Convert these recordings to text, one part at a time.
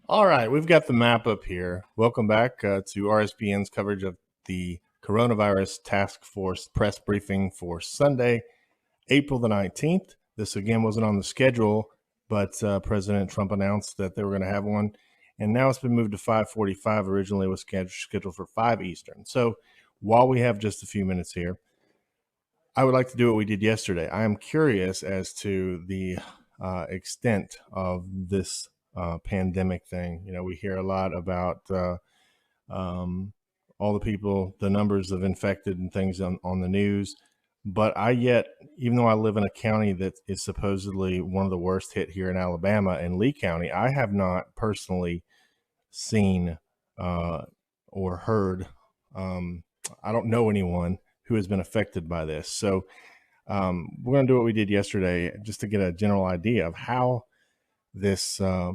All right, we've got the map up here. Welcome back to RSBN's coverage of the Coronavirus Task Force press briefing for Sunday, April the 19th. This again wasn't on the schedule, but President Trump announced that they were going to have one, and now it's been moved to 5:45. Originally, it was scheduled for 5 Eastern. So while we have just a few minutes here, I would like to do what we did yesterday. I am curious as to the extent of this pandemic thing. You know, we hear a lot about all the people, the numbers of infected and things on the news. But even though I live in a county that is supposedly one of the worst hit here in Alabama, in Lee County, I have not personally seen or heard. I don't know anyone who has been affected by this. So we're going to do what we did yesterday just to get a general idea of how this, who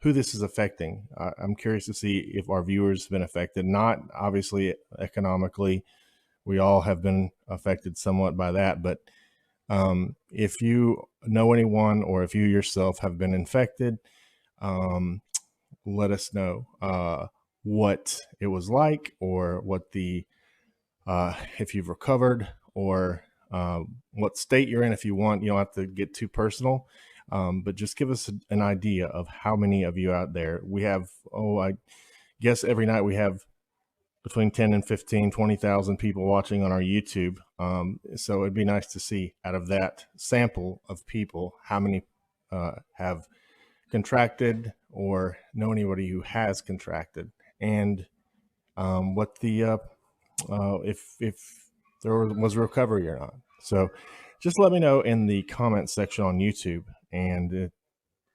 this is affecting. I'm curious to see if our viewers have been affected, not obviously economically. We all have been affected somewhat by that. But if you know anyone or if you yourself have been infected, let us know what it was like, or what if you've recovered, or what state you're in. If you want, you don't have to get too personal, but just give us an idea of how many of you out there. We have, I guess every night we have between 10 and 15, 20,000 people watching on our YouTube. So it'd be nice to see out of that sample of people, how many have contracted or know anybody who has contracted, and what the if there was recovery or not. So just let me know in the comments section on YouTube, and it'd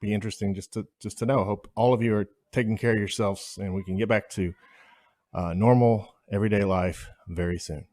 be interesting just to know. Hope all of you are taking care of yourselves, and we can get back to normal everyday life very soon.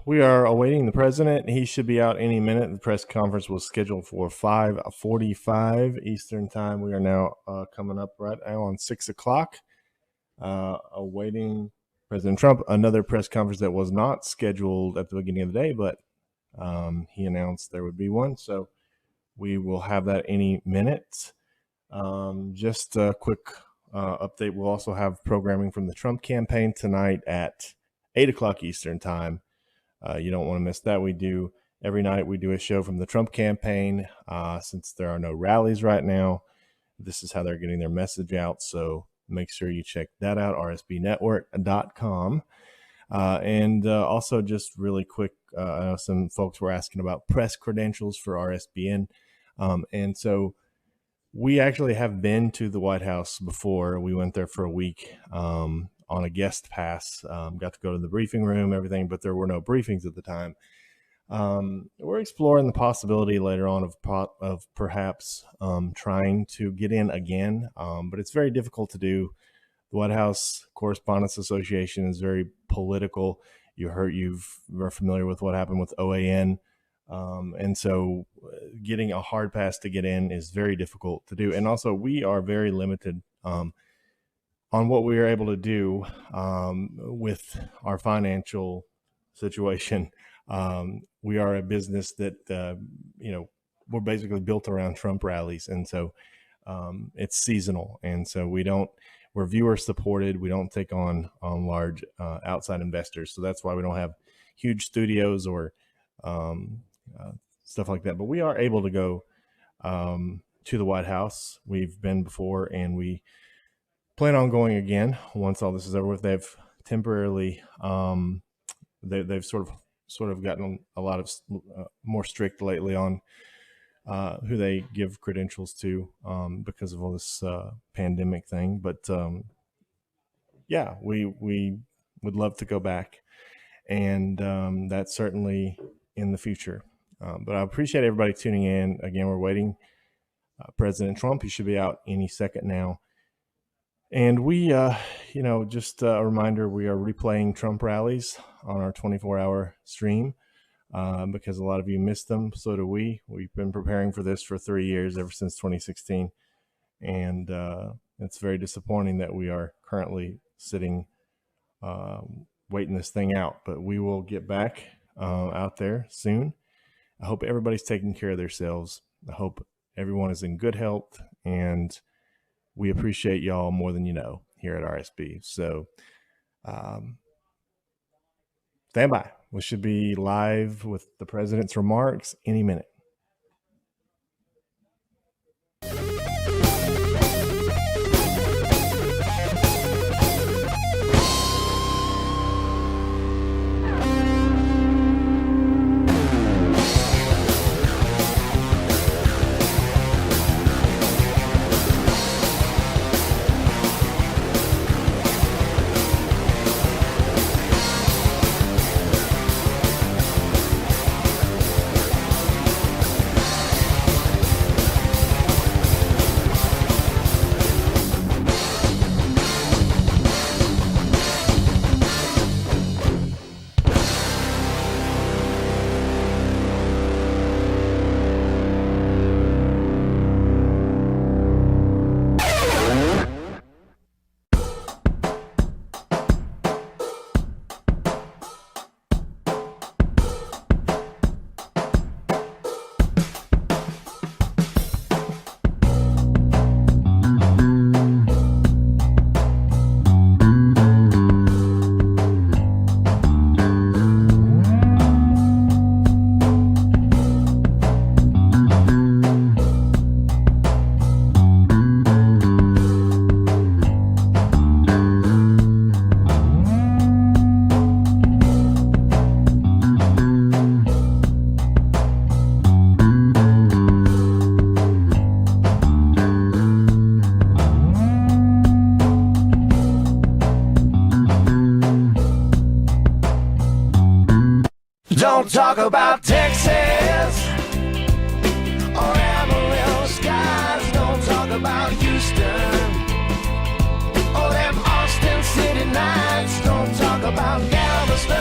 We are awaiting the president. He should be out any minute. The press conference was scheduled for 5:45 Eastern time. We are now coming up right now on 6 o'clock, awaiting President Trump. Another press conference that was not scheduled at the beginning of the day, but he announced there would be one. So we will have that any minute. Just a quick update. We'll also have programming from the Trump campaign tonight at 8 o'clock Eastern time. You don't want to miss that. We do every night. We do a show from the Trump campaign. Since there are no rallies right now, this is how they're getting their message out. So make sure you check that out, rsbnetwork.com. And also, just really quick, some folks were asking about press credentials for RSBN. And so we actually have been to the White House before. We went there for a week on a guest pass, got to go to the briefing room, everything, but there were no briefings at the time. We're exploring the possibility later on of perhaps trying to get in again, but it's very difficult to do. The White House Correspondents Association is very political. You're familiar with what happened with OAN. And so getting a hard pass to get in is very difficult to do. And also we are very limited on what we are able to do with our financial situation. We are a business that, we're basically built around Trump rallies. And so it's seasonal. And so we're viewer supported. We don't take on large outside investors. So that's why we don't have huge studios or stuff like that. But we are able to go to the White House. We've been before, and we plan on going again once all this is over with. They've temporarily they've sort of gotten a lot of more strict lately on who they give credentials to because of all this pandemic thing. But yeah, we would love to go back, and that's certainly in the future. But I appreciate everybody tuning in. Again, we're waiting. President Trump, he should be out any second now. And we, just a reminder, we are replaying Trump rallies on our 24-hour stream because a lot of you missed them. So do we. We've been preparing for this for 3 years, ever since 2016. And it's very disappointing that we are currently sitting waiting this thing out. But we will get back out there soon. I hope everybody's taking care of themselves. I hope everyone is in good health, and we appreciate y'all more than you know here at RSB. So stand by. We should be live with the president's remarks any minute. Don't talk about Texas or Amarillo skies. Don't talk about Houston or them Austin City nights. Don't talk about Galveston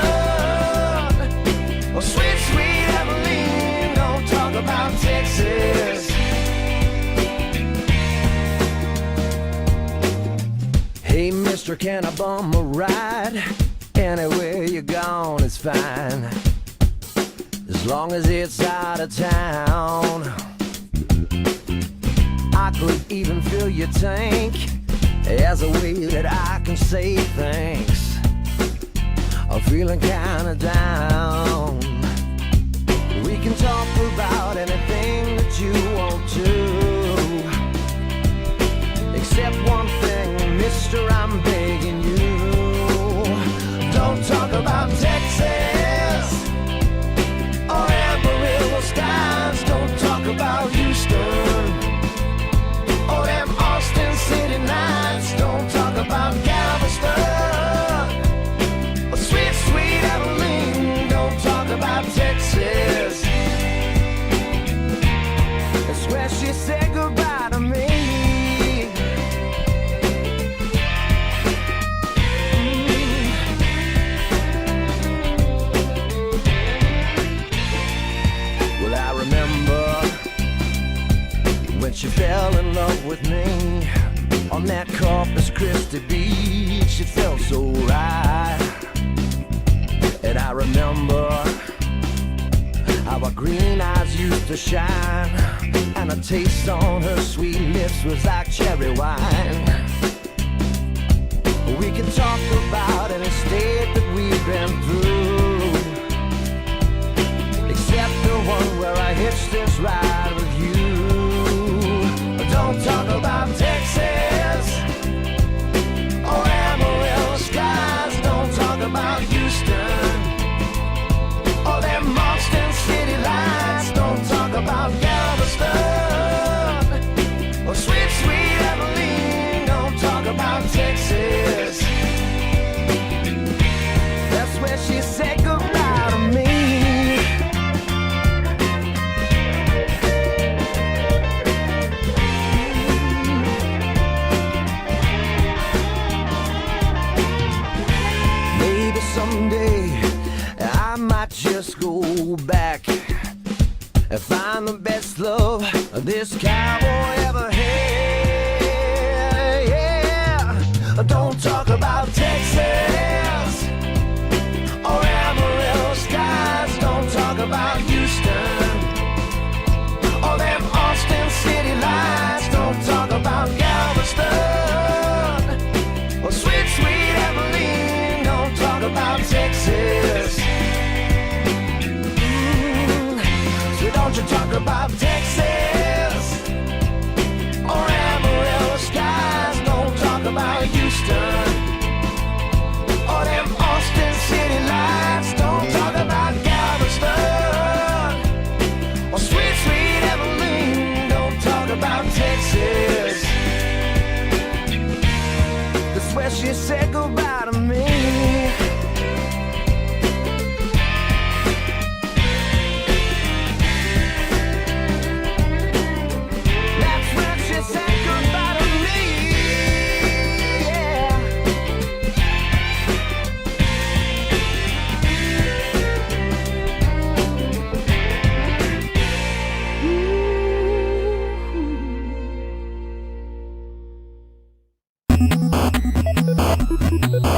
or sweet, sweet Abilene. Don't talk about Texas. Hey, mister, can I bum a ride? Anywhere you're gone is fine, as long as it's out of town. I could even fill your tank as a way that I can say thanks. I'm feeling kinda down. We can talk about anything that you want to, except one thing, mister, I'm begging you. Don't talk about Texas or Amarillo skies. Don't talk about Houston or them Austin City nights. Don't talk about Galveston or sweet, sweet Abilene. Don't talk about Texas. That's where she said goodbye to me. She fell in love with me on that Corpus Christi beach. It felt so right. And I remember how her green eyes used to shine, and a taste on her sweet lips was like cherry wine. We can talk about any state that we've been through, except the one where I hitched this ride with you. Don't talk about Texas or Amarillo skies. Don't talk about Houston or them Austin City lights. Don't talk about Galveston or sweet, sweet Abilene. Don't talk about Texas. someday I might just go back and find the best love this cowboy ever had. Yeah. Don't talk about Texas or Amarillo skies. Don't talk about Houston or them Austin city lights. Don't talk about Galveston or sweet, sweet Abilene. Don't talk about Texas. So don't you talk about Texas or Amarillo skies. Don't talk about Houston or them Austin city lights. Don't talk about Galveston or sweet, sweet Abilene. Don't talk about Texas. That's where she said goodbye to me. That's where she said goodbye to me. Yeah.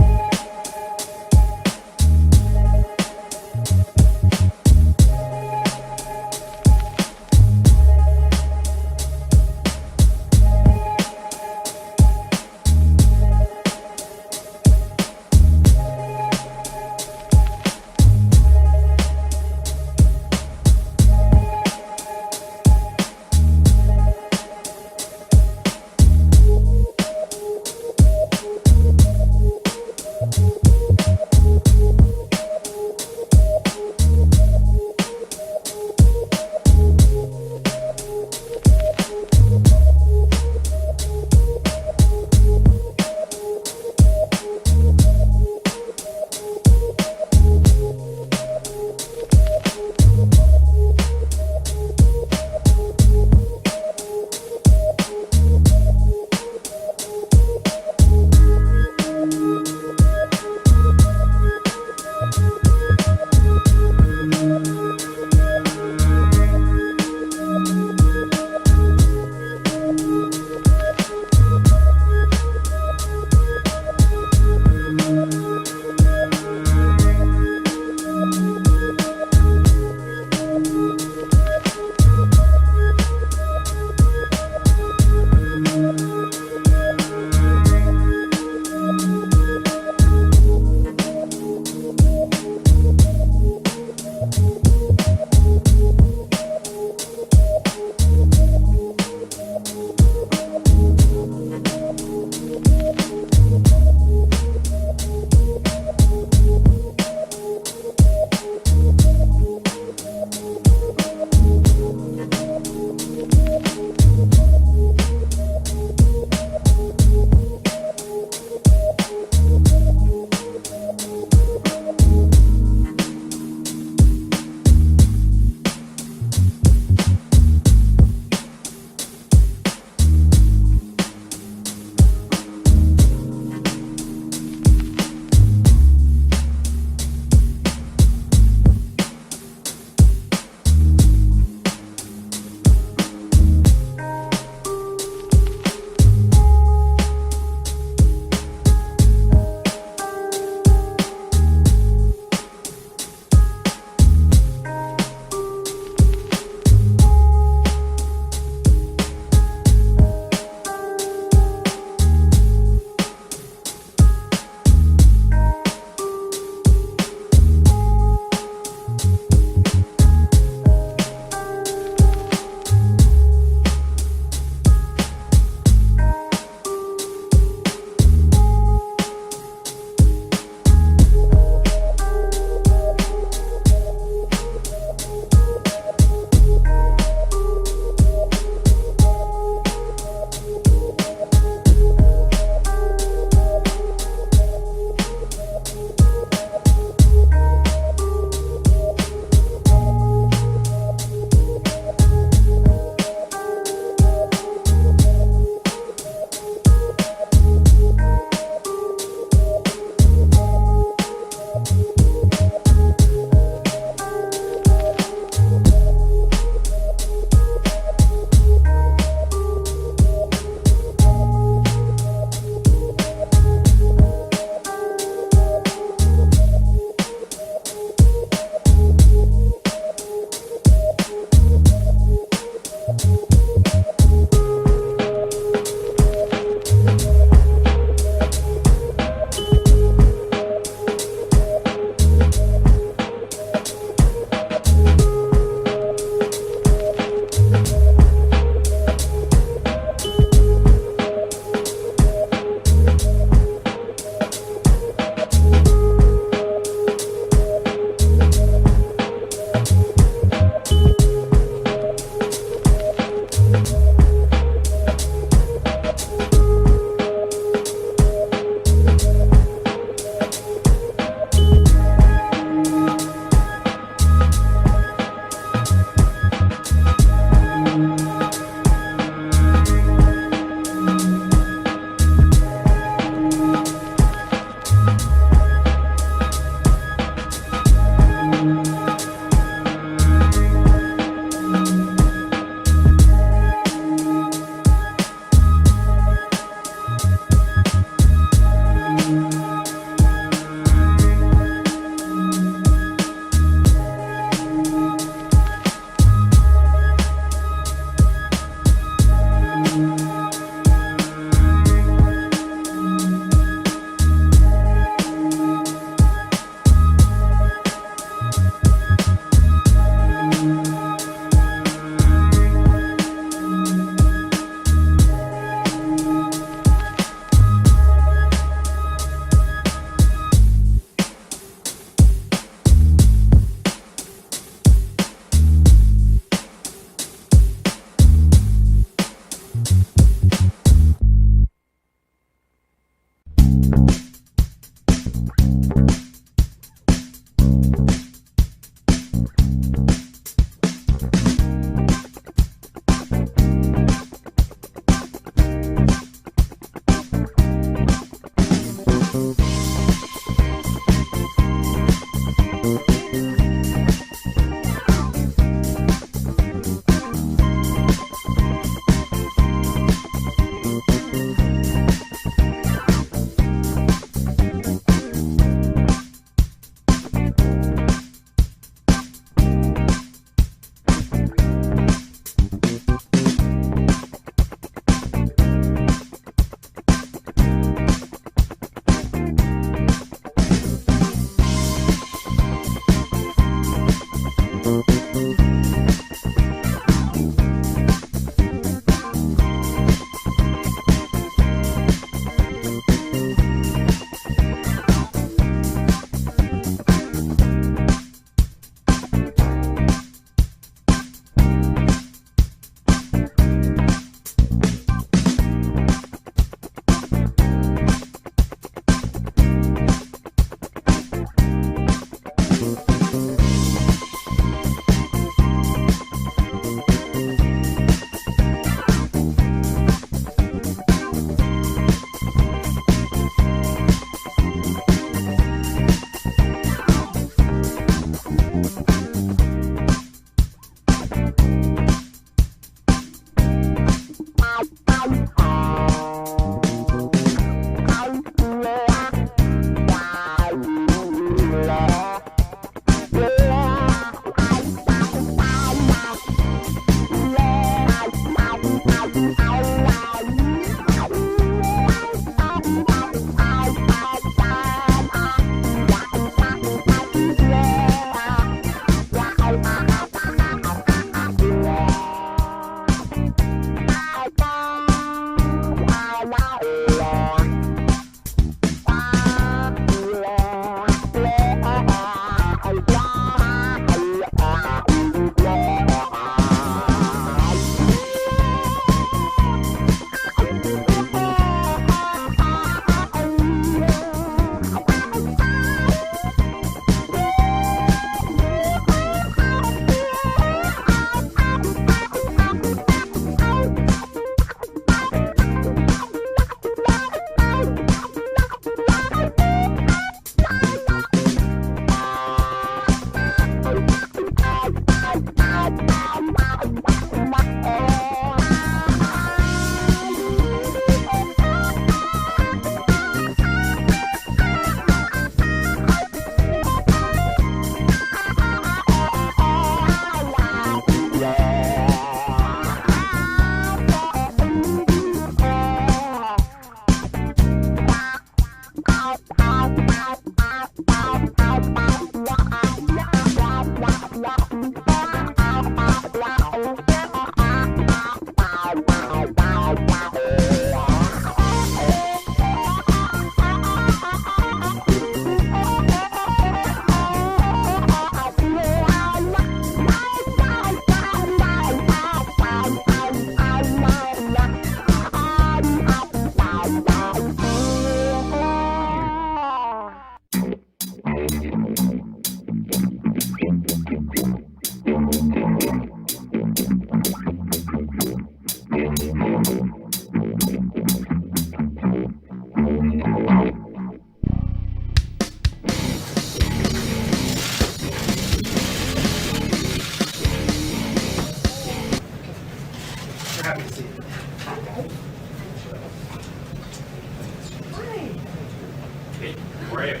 are you?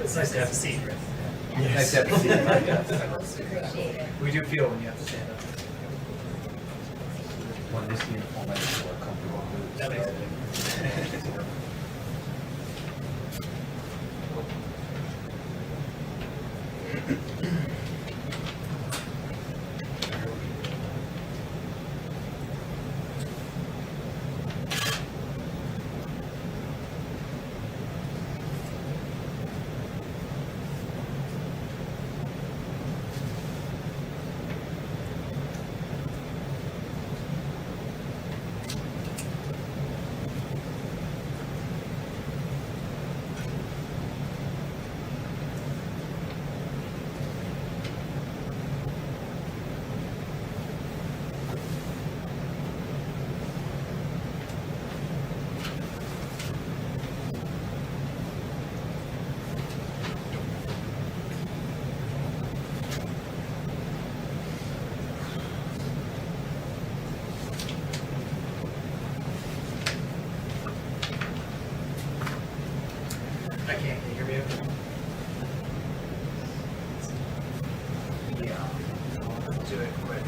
It's nice to have a seat, right? Nice to have a seat. Appreciate it. We do feel when you have to stand up. When this uniform is more comfortable. That makes it.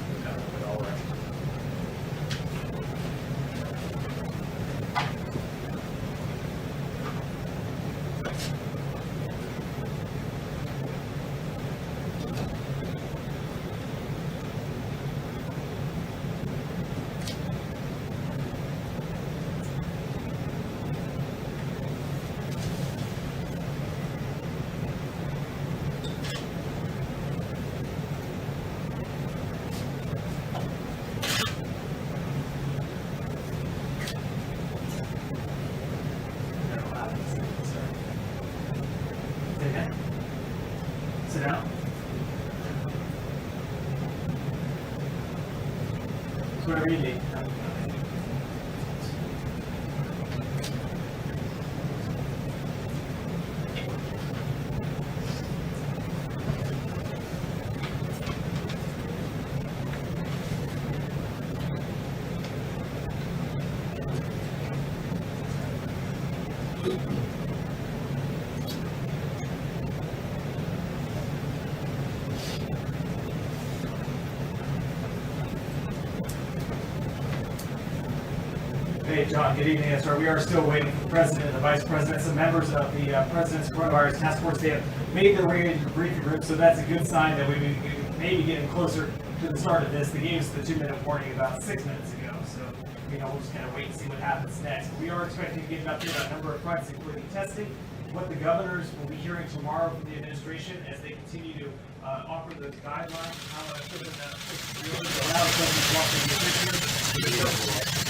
it all right. Say again. Sit down. It's whatever you need. Hey, John, good evening, sir. We are still waiting for the president, the vice president, some members of the president's coronavirus task force. They have made their way into the briefing room, so that's a good sign that we may be getting closer to the start of this. They gave us the 2-minute warning about 6 minutes ago, so we'll just kind of wait and see what happens next. We are expecting to get an update on a number of fronts, including testing, what the governors will be hearing tomorrow from the administration as they continue to offer the guidelines, how children really allow children to walk in the officials.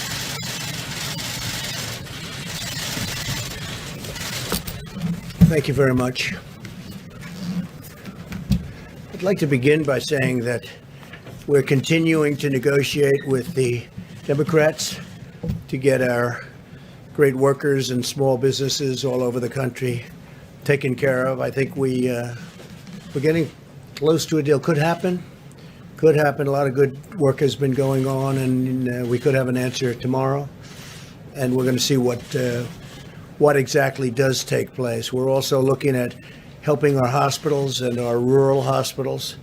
Thank you very much. I'd like to begin by saying that we're continuing to negotiate with the Democrats to get our great workers and small businesses all over the country taken care of. I think we're getting close to a deal. Could happen. Could happen. A lot of good work has been going on, and we could have an answer tomorrow. And we're going to see what exactly does take place. We're also looking at helping our hospitals and our rural hospitals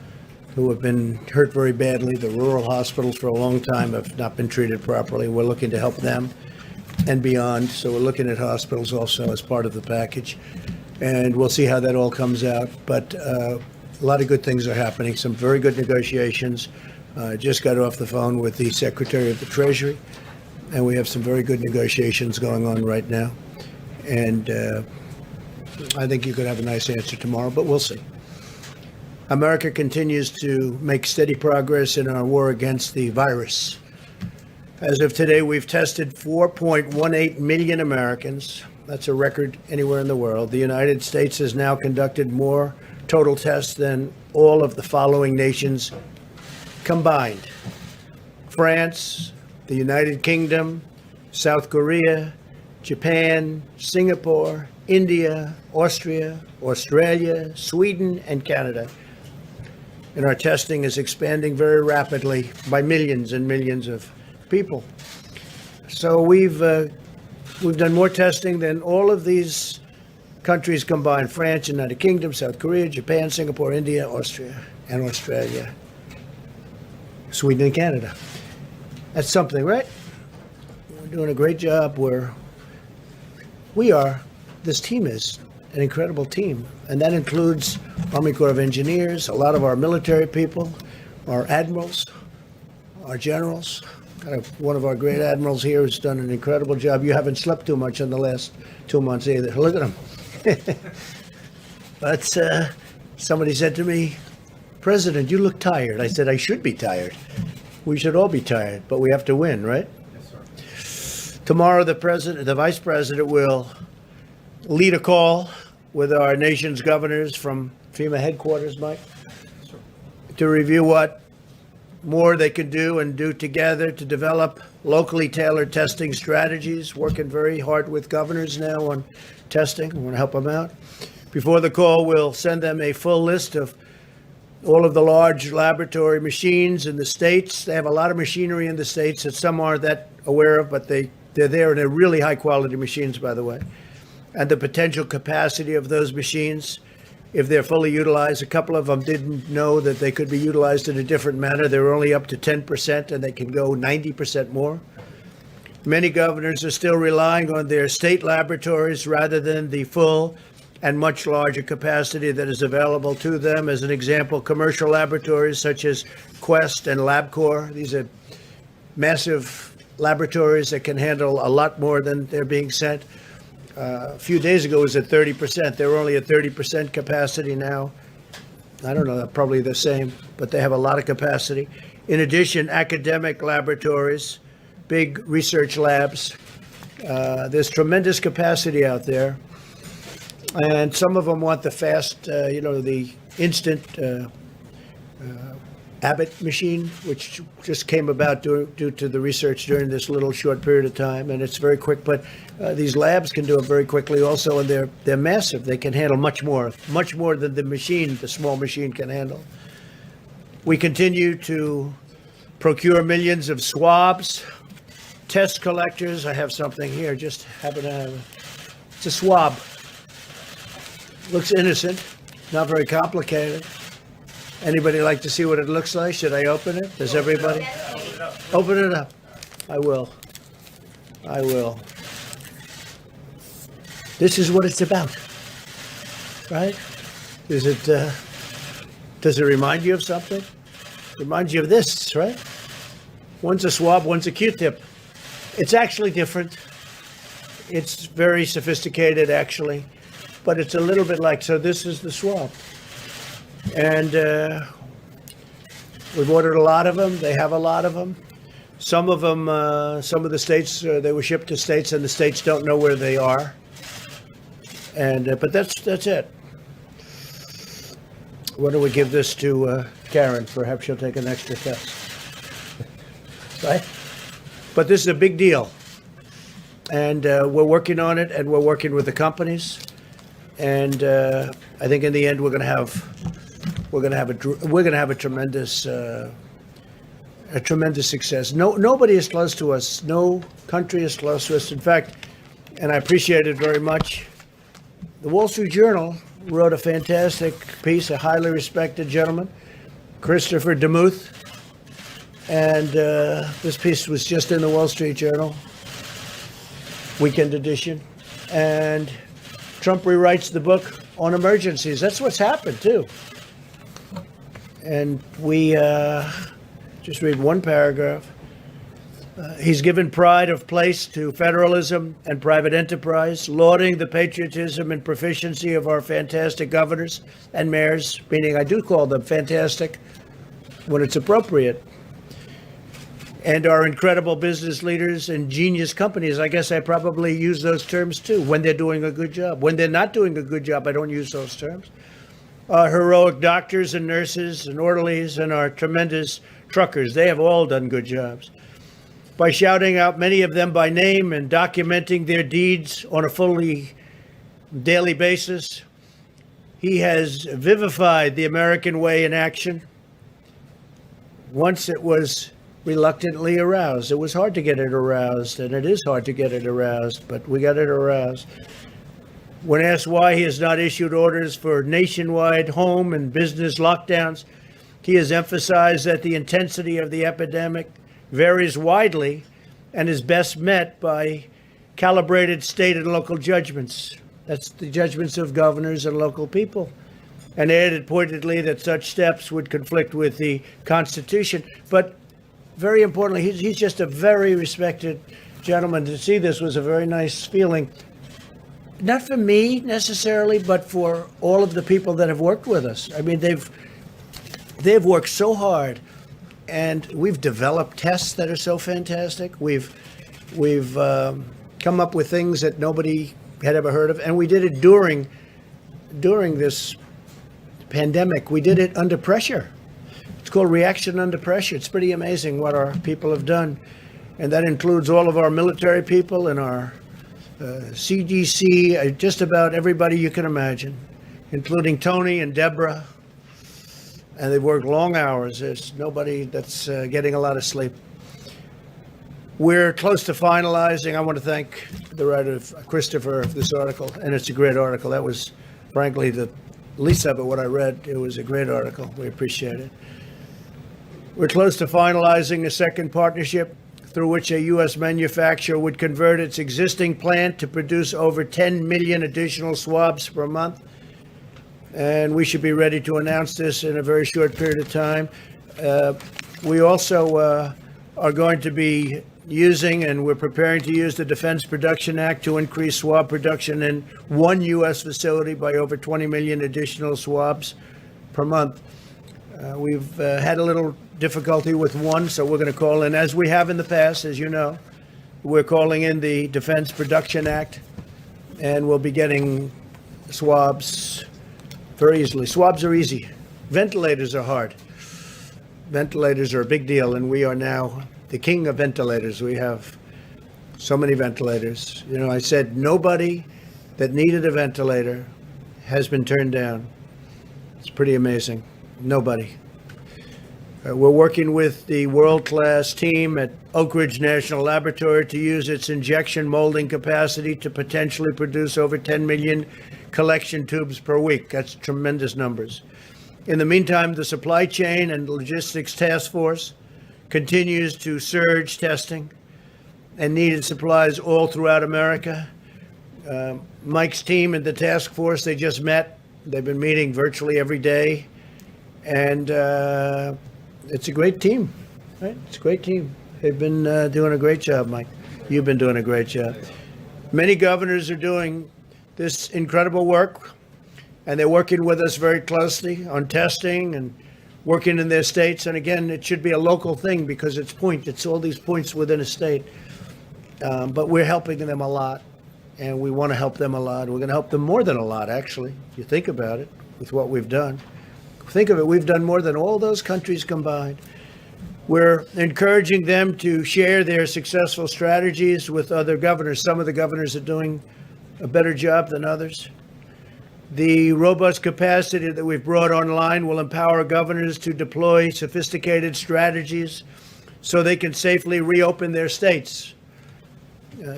who have been hurt very badly. The rural hospitals for a long time have not been treated properly. We're looking to help them and beyond. So we're looking at hospitals also as part of the package. And we'll see how that all comes out. But a lot of good things are happening, some very good negotiations. Just got off the phone with the Secretary of the Treasury, and we have some very good negotiations going on right now. And I think you could have a nice answer tomorrow, but we'll see. America continues to make steady progress in our war against the virus. As of today, we've tested 4.18 million Americans. That's a record anywhere in the world. The United States has now conducted more total tests than all of the following nations combined: France, the United Kingdom, South Korea, Japan, Singapore, India, Austria, Australia, Sweden, and Canada. And our testing is expanding very rapidly by millions and millions of people. So we've done more testing than all of these countries combined: France, United Kingdom, South Korea, Japan, Singapore, India, Austria, and Australia, Sweden, and Canada. That's something, right? We're doing a great job. This team is an incredible team, and that includes Army Corps of Engineers, a lot of our military people, our admirals, our generals. One of our great admirals here has done an incredible job. You haven't slept too much in the last 2 months either. Look at him. But somebody said to me, "President, you look tired." I said, "I should be tired. We should all be tired, but we have to win, right?" Yes, sir. Tomorrow, the vice president will lead a call with our nation's governors from FEMA headquarters, Mike, to review what more they could do and do together to develop locally tailored testing strategies. Working very hard with governors now on testing. We want to help them out. Before the call, we'll send them a full list of all of the large laboratory machines in the states. They have a lot of machinery in the states that some aren't that aware of, but they're there, and they're really high quality machines, by the way. And the potential capacity of those machines if they're fully utilized. A couple of them didn't know that they could be utilized in a different manner. They were only up to 10%, and they can go 90% more. Many governors are still relying on their state laboratories rather than the full and much larger capacity that is available to them. As an example, commercial laboratories such as Quest and LabCorp, these are massive laboratories that can handle a lot more than they're being sent. A few days ago it was at 30%. They're only at 30% capacity now. I don't know, probably the same, but they have a lot of capacity. In addition, academic laboratories, big research labs, there's tremendous capacity out there. And some of them want the fast, the instant Abbott machine, which just came about due to the research during this little short period of time, and it's very quick. But these labs can do it very quickly also, and they're massive. They can handle much more than the small machine can handle. We continue to procure millions of swabs, test collectors. I have something here, just happen to have it's a swab. Looks innocent, not very complicated. Anybody like to see what it looks like? Should I open it? Does everybody? Open it up. I will. This is what it's about, right? Does it remind you of something? Reminds you of this, right? One's a swab, one's a Q-tip. It's actually different. It's very sophisticated, actually, but it's a little bit like, so this is the swab. And we've ordered a lot of them. They have a lot of them. Some of them, some of the states, they were shipped to states, and the states don't know where they are. And but that's it. Why don't we give this to Karen? Perhaps she'll take an extra test. Right? But this is a big deal, and we're working on it, and we're working with the companies. And I think in the end, we're going to have a tremendous success. Nobody is close to us. No country is close to us. In fact, and I appreciate it very much, the Wall Street Journal wrote a fantastic piece, a highly respected gentleman, Christopher DeMuth, and this piece was just in the Wall Street Journal, weekend edition, and Trump rewrites the book on emergencies. That's what's happened, too. And we just read one paragraph. He's given pride of place to federalism and private enterprise, lauding the patriotism and proficiency of our fantastic governors and mayors, meaning I do call them fantastic when it's appropriate, and our incredible business leaders and genius companies. I guess I probably use those terms too, when they're doing a good job. When they're not doing a good job, I don't use those terms. Our heroic doctors and nurses and orderlies and our tremendous truckers, they have all done good jobs. By shouting out many of them by name and documenting their deeds on a fully daily basis, he has vivified the American way in action. Once it was reluctantly aroused. It was hard to get it aroused, and it is hard to get it aroused, but we got it aroused. When asked why he has not issued orders for nationwide home and business lockdowns, he has emphasized that the intensity of the epidemic varies widely and is best met by calibrated state and local judgments. That's the judgments of governors and local people. And added pointedly that such steps would conflict with the Constitution. But very importantly, he's just a very respected gentleman. To see this was a very nice feeling. Not for me necessarily, but for all of the people that have worked with us. I mean, they've worked so hard, and we've developed tests that are so fantastic. We've come up with things that nobody had ever heard of, and we did it during this pandemic. We did it under pressure. It's called reaction under pressure. It's pretty amazing what our people have done, and that includes all of our military people and our CDC, just about everybody you can imagine, including Tony and Deborah. And they've worked long hours. There's nobody that's getting a lot of sleep. We're close to finalizing. I want to thank the writer, Christopher, of this article, and it's a great article. That was, frankly, the Lisa, but what I read, it was a great article. We appreciate it. We're close to finalizing a second partnership through which a U.S. manufacturer would convert its existing plant to produce over 10 million additional swabs per month. And we should be ready to announce this in a very short period of time. We also are going to be using, and we're preparing to use, the Defense Production Act to increase swab production in one U.S. facility by over 20 million additional swabs per month. We've had a little difficulty with one, so we're going to call in, as we have in the past, as you know, we're calling in the Defense Production Act, and we'll be getting swabs very easily. Swabs are easy. Ventilators are hard. Ventilators are a big deal, and we are now the king of ventilators. We have so many ventilators. You know, I said nobody that needed a ventilator has been turned down. It's pretty amazing. Nobody. We're working with the world-class team at Oak Ridge National Laboratory to use its injection molding capacity to potentially produce over 10 million collection tubes per week. That's tremendous numbers. In the meantime, the Supply Chain and Logistics Task Force continues to surge testing and needed supplies all throughout America. Mike's team and the task force, they just met. They've been meeting virtually every day. And it's a great team, right? It's a great team. They've been doing a great job, Mike. You've been doing a great job. Many governors are doing this incredible work, and they're working with us very closely on testing and working in their states. And again, it should be a local thing because it's all these points within a state. But we're helping them a lot, and we want to help them a lot. We're going to help them more than a lot, actually, if you think about it, with what we've done. Think of it, we've done more than all those countries combined. We're encouraging them to share their successful strategies with other governors. Some of the governors are doing a better job than others. The robust capacity that we've brought online will empower governors to deploy sophisticated strategies so they can safely reopen their states.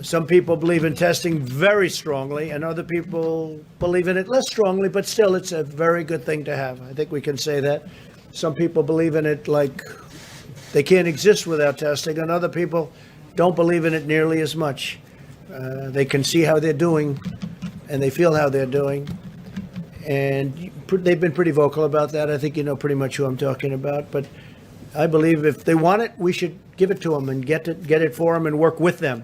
Some people believe in testing very strongly, and other people believe in it less strongly, but still it's a very good thing to have. I think we can say that. Some people believe in it like they can't exist without testing, and other people don't believe in it nearly as much. They can see how they're doing, and they feel how they're doing. And they've been pretty vocal about that. I think you know pretty much who I'm talking about. But I believe if they want it, we should give it to them and get it for them and work with them.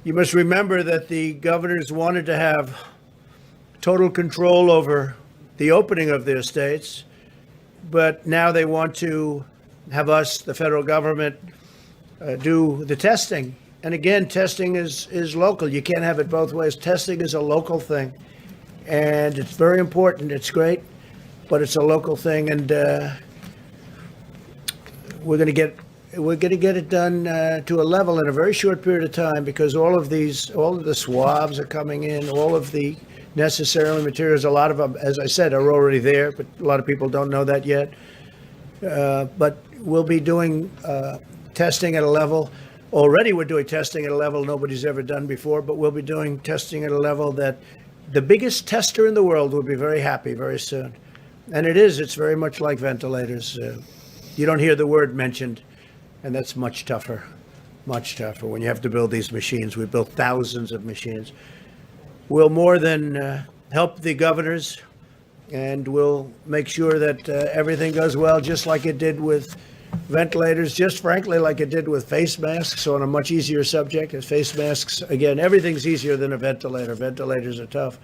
You must remember that the governors wanted to have total control over the opening of their states, but now they want to have us, the federal government, do the testing. And again, testing is local. You can't have it both ways. Testing is a local thing, and it's very important. It's great, but it's a local thing, and we're going to get it done to a level in a very short period of time, because all of the swabs are coming in, all of the necessary materials, a lot of them, as I said, are already there, but a lot of people don't know that yet. But we'll be doing testing at a level, already we're doing testing at a level nobody's ever done before, but we'll be doing testing at a level that the biggest tester in the world will be very happy very soon. And it's very much like ventilators. You don't hear the word mentioned. And that's much tougher when you have to build these machines. We built thousands of machines. We'll more than help the governors, and we'll make sure that everything goes well, just like it did with ventilators, just frankly like it did with face masks, on a much easier subject. As face masks, again, everything's easier than a ventilator. Ventilators are tough.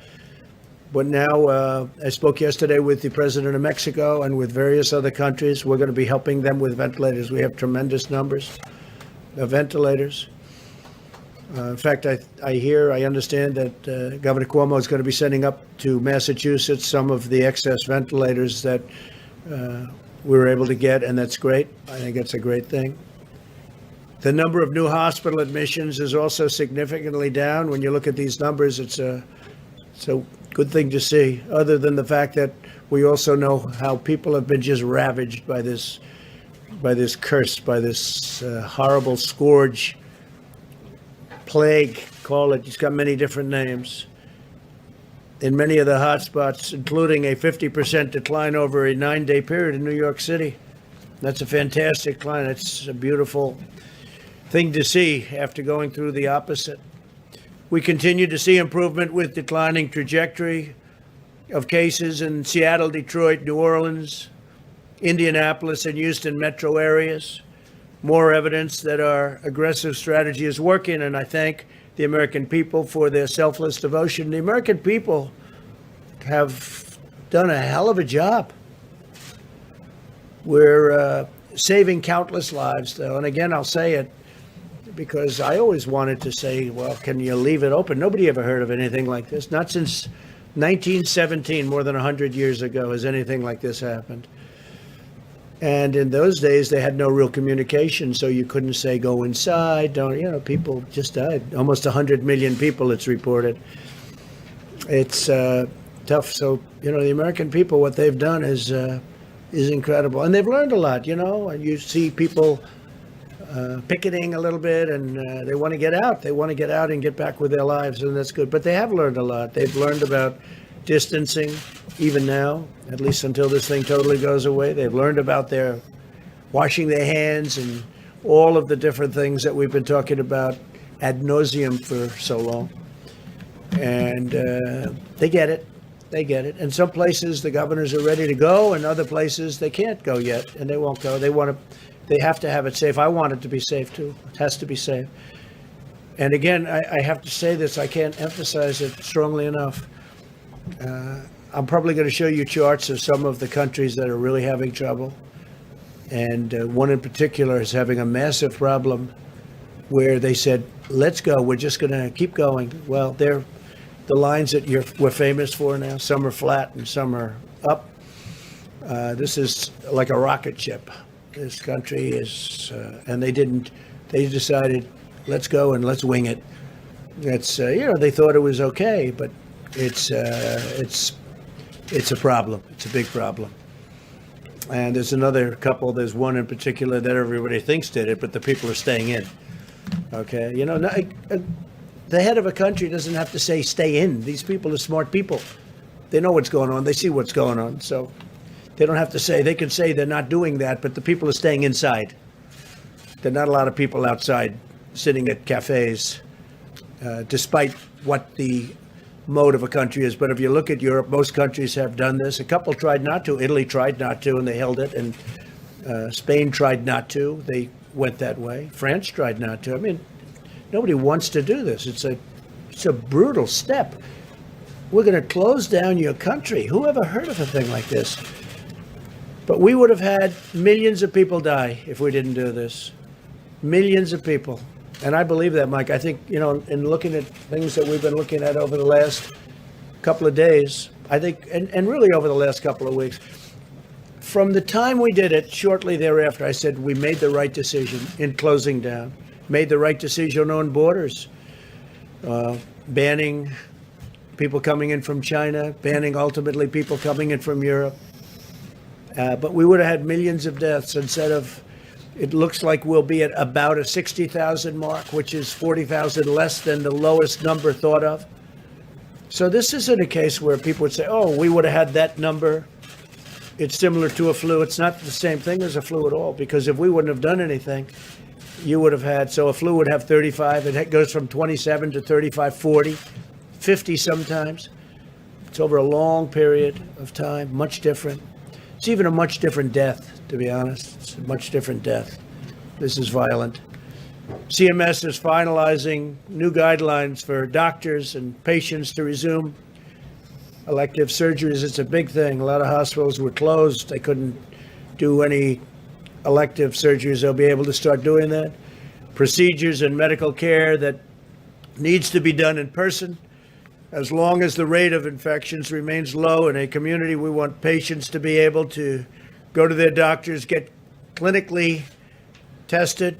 But now, I spoke yesterday with the president of Mexico and with various other countries. We're going to be helping them with ventilators. We have tremendous numbers of ventilators. In fact, I understand that Governor Cuomo is going to be sending up to Massachusetts some of the excess ventilators that we were able to get, and that's great. I think it's a great thing. The number of new hospital admissions is also significantly down. When you look at these numbers, it's a good thing to see, other than the fact that we also know how people have been just ravaged by this curse, by this horrible scourge, plague, call it. It's got many different names. in many of the hotspots, including a 50% decline over a 9-day period in New York City. That's a fantastic decline. It's a beautiful thing to see after going through the opposite. We continue to see improvement with declining trajectory of cases in Seattle, Detroit, New Orleans, Indianapolis, and Houston metro areas. More evidence that our aggressive strategy is working, and I thank the American people for their selfless devotion. The American people have done a hell of a job. We're saving countless lives, though, and again, I'll say it because I always wanted to say, well, can you leave it open? Nobody ever heard of anything like this. Not since 1917, more than 100 years ago, has anything like this happened. And in those days, they had no real communication, so you couldn't say, go inside, don't, people just died. Almost 100 million people, it's reported. It's tough. So, the American people, what they've done is incredible. And they've learned a lot, and you see people picketing a little bit, and they want to get out. They want to get out and get back with their lives, and that's good. But they have learned a lot. They've learned about distancing, even now, at least until this thing totally goes away. They've learned about their washing their hands and all of the different things that we've been talking about ad nauseum for so long. And they get it. They get it. And some places the governors are ready to go, and other places they can't go yet, and they won't go. They have to have it safe. I want it to be safe too. It has to be safe. And again, I have to say this. I can't emphasize it strongly enough. I'm probably going to show you charts of some of the countries that are really having trouble. And one in particular is having a massive problem where they said, let's go. We're just going to keep going. Well, they're the lines that we're famous for now. Some are flat and some are up. This is like a rocket ship. This country is, and they decided, let's go and let's wing it. It's, they thought it was okay, but it's a problem. It's a big problem. And there's another couple. There's one in particular that everybody thinks did it, but the people are staying in. Okay, the head of a country doesn't have to say stay in. These people are smart people. They know what's going on. They see what's going on. So they don't have to say. They can say they're not doing that, but the people are staying inside. There are not a lot of people outside sitting at cafes, despite what the mode of a country is. But if you look at Europe, most countries have done this. A couple tried not to. Italy tried not to, and they held it. And Spain tried not to. They went that way. France tried not to. I mean, nobody wants to do this. It's a brutal step. We're going to close down your country. Who ever heard of a thing like this? But we would have had millions of people die if we didn't do this. Millions of people. And I believe that, Mike. I think, in looking at things that we've been looking at over the last couple of days, I think, and really over the last couple of weeks, from the time we did it, shortly thereafter, I said we made the right decision in closing down, made the right decision on borders, banning people coming in from China, banning ultimately people coming in from Europe. But we would have had millions of deaths instead of. It looks like we'll be at about a 60,000 mark, which is 40,000 less than the lowest number thought of. So this isn't a case where people would say, oh, we would have had that number. It's similar to a flu. It's not the same thing as a flu at all, because if we wouldn't have done anything, you would have had, so a flu would have 35. It goes from 27 to 35, 40, 50 sometimes. It's over a long period of time, much different. It's even a much different death. To be honest, it's a much different death. This is violent. CMS is finalizing new guidelines for doctors and patients to resume elective surgeries. It's a big thing. A lot of hospitals were closed. They couldn't do any elective surgeries. They'll be able to start doing that. Procedures and medical care that needs to be done in person. As long as the rate of infections remains low in a community, we want patients to be able to go to their doctors, get clinically tested,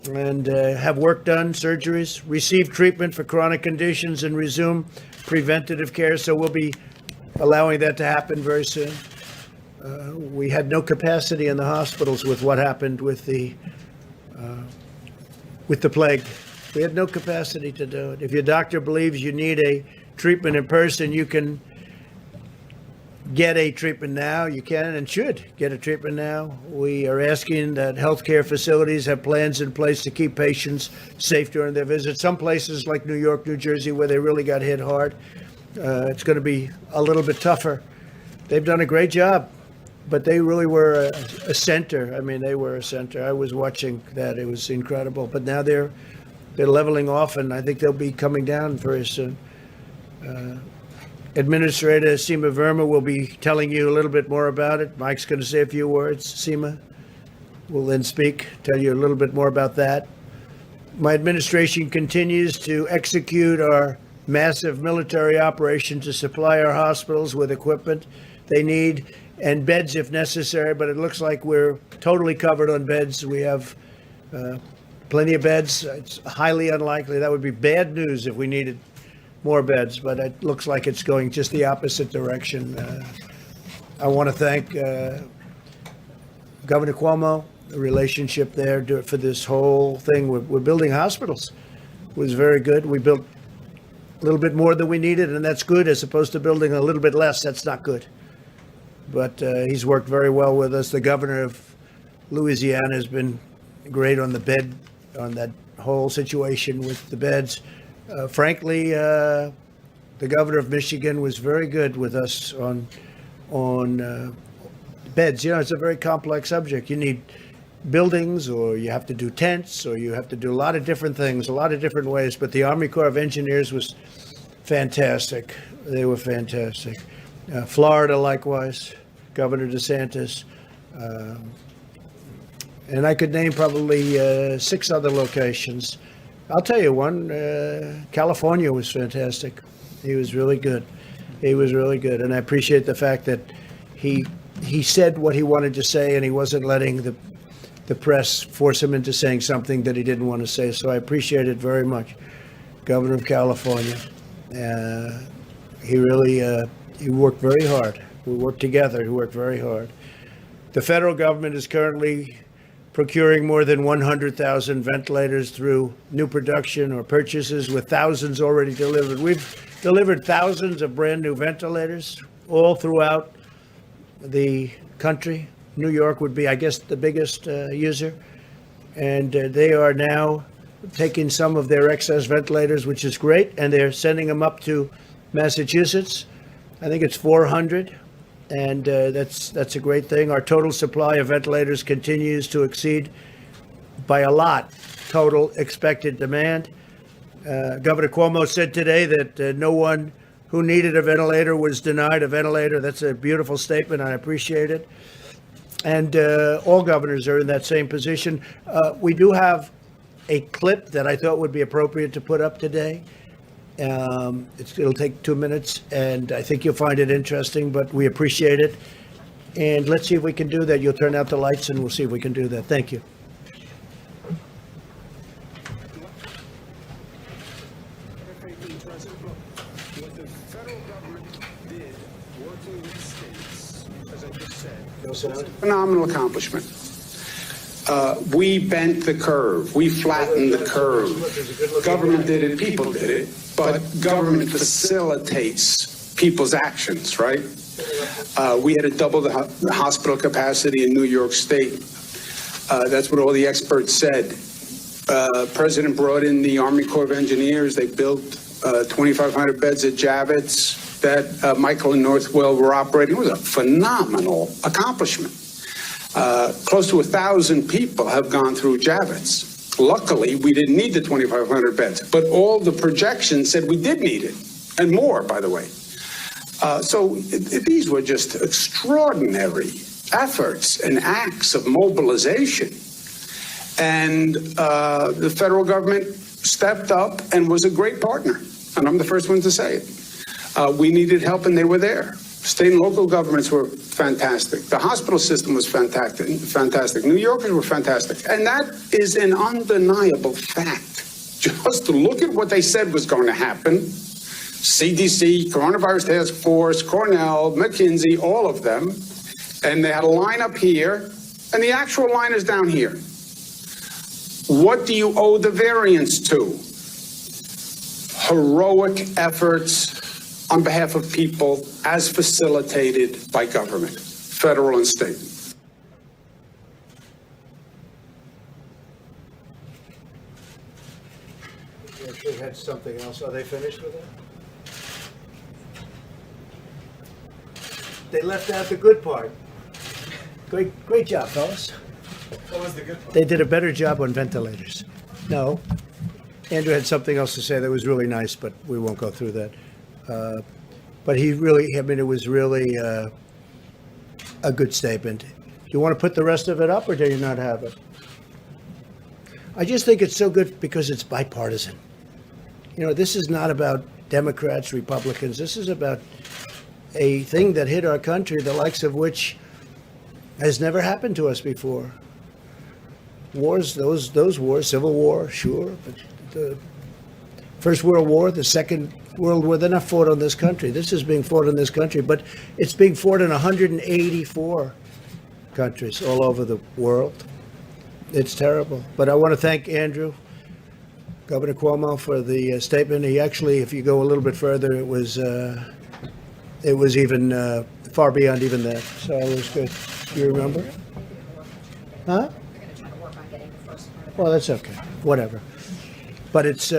and have work done, surgeries, receive treatment for chronic conditions, and resume preventative care. So we'll be allowing that to happen very soon. We had no capacity in the hospitals with what happened with the plague. We had no capacity to do it. If your doctor believes you need a treatment in person, you can get a treatment now. You can and should get a treatment now. We are asking that healthcare facilities have plans in place to keep patients safe during their visits. Some places like New York, New Jersey, where they really got hit hard, it's going to be a little bit tougher. They've done a great job, but they really were a center. I mean, they were a center. I was watching that. It was incredible. But now they're leveling off, and I think they'll be coming down very soon. Administrator Seema Verma will be telling you a little bit more about it. Mike's going to say a few words. Seema will then speak, tell you a little bit more about that. My administration continues to execute our massive military operation to supply our hospitals with equipment they need and beds if necessary, but it looks like we're totally covered on beds. We have plenty of beds. It's highly unlikely. That would be bad news if we needed more beds, but it looks like it's going just the opposite direction. I want to thank Governor Cuomo, the relationship there for this whole thing. We're building hospitals. It was very good. We built a little bit more than we needed, and that's good, as opposed to building a little bit less. That's not good. But he's worked very well with us. The governor of Louisiana has been great on the bed, on that whole situation with the beds. Frankly, the governor of Michigan was very good with us on beds. You know, it's a very complex subject. You need buildings, or you have to do tents, or you have to do a lot of different things, a lot of different ways. But the Army Corps of Engineers was fantastic. They were fantastic. Florida, likewise, Governor DeSantis. And I could name probably 6 other locations. I'll tell you one, California was fantastic. He was really good. He was really good. And I appreciate the fact that he said what he wanted to say, and he wasn't letting the press force him into saying something that he didn't want to say. So I appreciate it very much. Governor of California. He really, he worked very hard. We worked together. He worked very hard. The federal government is currently procuring more than 100,000 ventilators through new production or purchases, with thousands already delivered. We've delivered thousands of brand new ventilators all throughout the country. New York would be, I guess, the biggest user. And they are now taking some of their excess ventilators, which is great, and they're sending them up to Massachusetts. I think it's 400. And that's a great thing. Our total supply of ventilators continues to exceed by a lot total expected demand. Governor Cuomo said today that no one who needed a ventilator was denied a ventilator. That's a beautiful statement. I appreciate it. And all governors are in that same position. We do have a clip that I thought would be appropriate to put up today. It'll take 2 minutes, and I think you'll find it interesting, but we appreciate it. And let's see if we can do that. You'll turn out the lights, and we'll see if we can do that. Thank you. What the federal government did, working with states, as I just said, phenomenal accomplishment. We bent the curve. We flattened the curve. Government did it, people did it, but government facilitates people's actions, right? We had to double the hospital capacity in New York State. That's what all the experts said. President brought in the Army Corps of Engineers. They built 2,500 beds at Javits that Michael and Northwell were operating. It was a phenomenal accomplishment. Close to 1,000 people have gone through Javits. Luckily, we didn't need the 2,500 beds, but all the projections said we did need it, and more, by the way. So these were just extraordinary efforts and acts of mobilization. And the federal government stepped up and was a great partner. And I'm the first one to say it. We needed help, and they were there. State and local governments were fantastic. The hospital system was fantastic. New Yorkers were fantastic. And that is an undeniable fact. Just to look at what they said was going to happen. CDC, Coronavirus Task Force, Cornell, McKinsey, all of them. And they had a line up here, and the actual line is down here. What do you owe the variance to? Heroic efforts on behalf of people as facilitated by government, federal and state. We actually had something else. Are they finished with it? They left out the good part. Great job, fellas. What was the good part? They did a better job on ventilators. No. Andrew had something else to say that was really nice, but we won't go through that. But he really, I mean, it was really a good statement. Do you want to put the rest of it up, or do you not have it? I just think it's so good because it's bipartisan. You know, this is not about Democrats, Republicans. This is about a thing that hit our country, the likes of which has never happened to us before. Wars, those wars, Civil War, sure, but the First World War, the Second World War, they're not fought on this country. This is being fought in this country, but it's being fought in 184 countries all over the world. It's terrible. But I want to thank Andrew, Governor Cuomo, for the statement. He actually, if you go a little bit further, it was even far beyond even that. So it was good. Do you remember? Huh? We're going to try to work on getting the first part of it. Well, that's okay. Whatever. But it's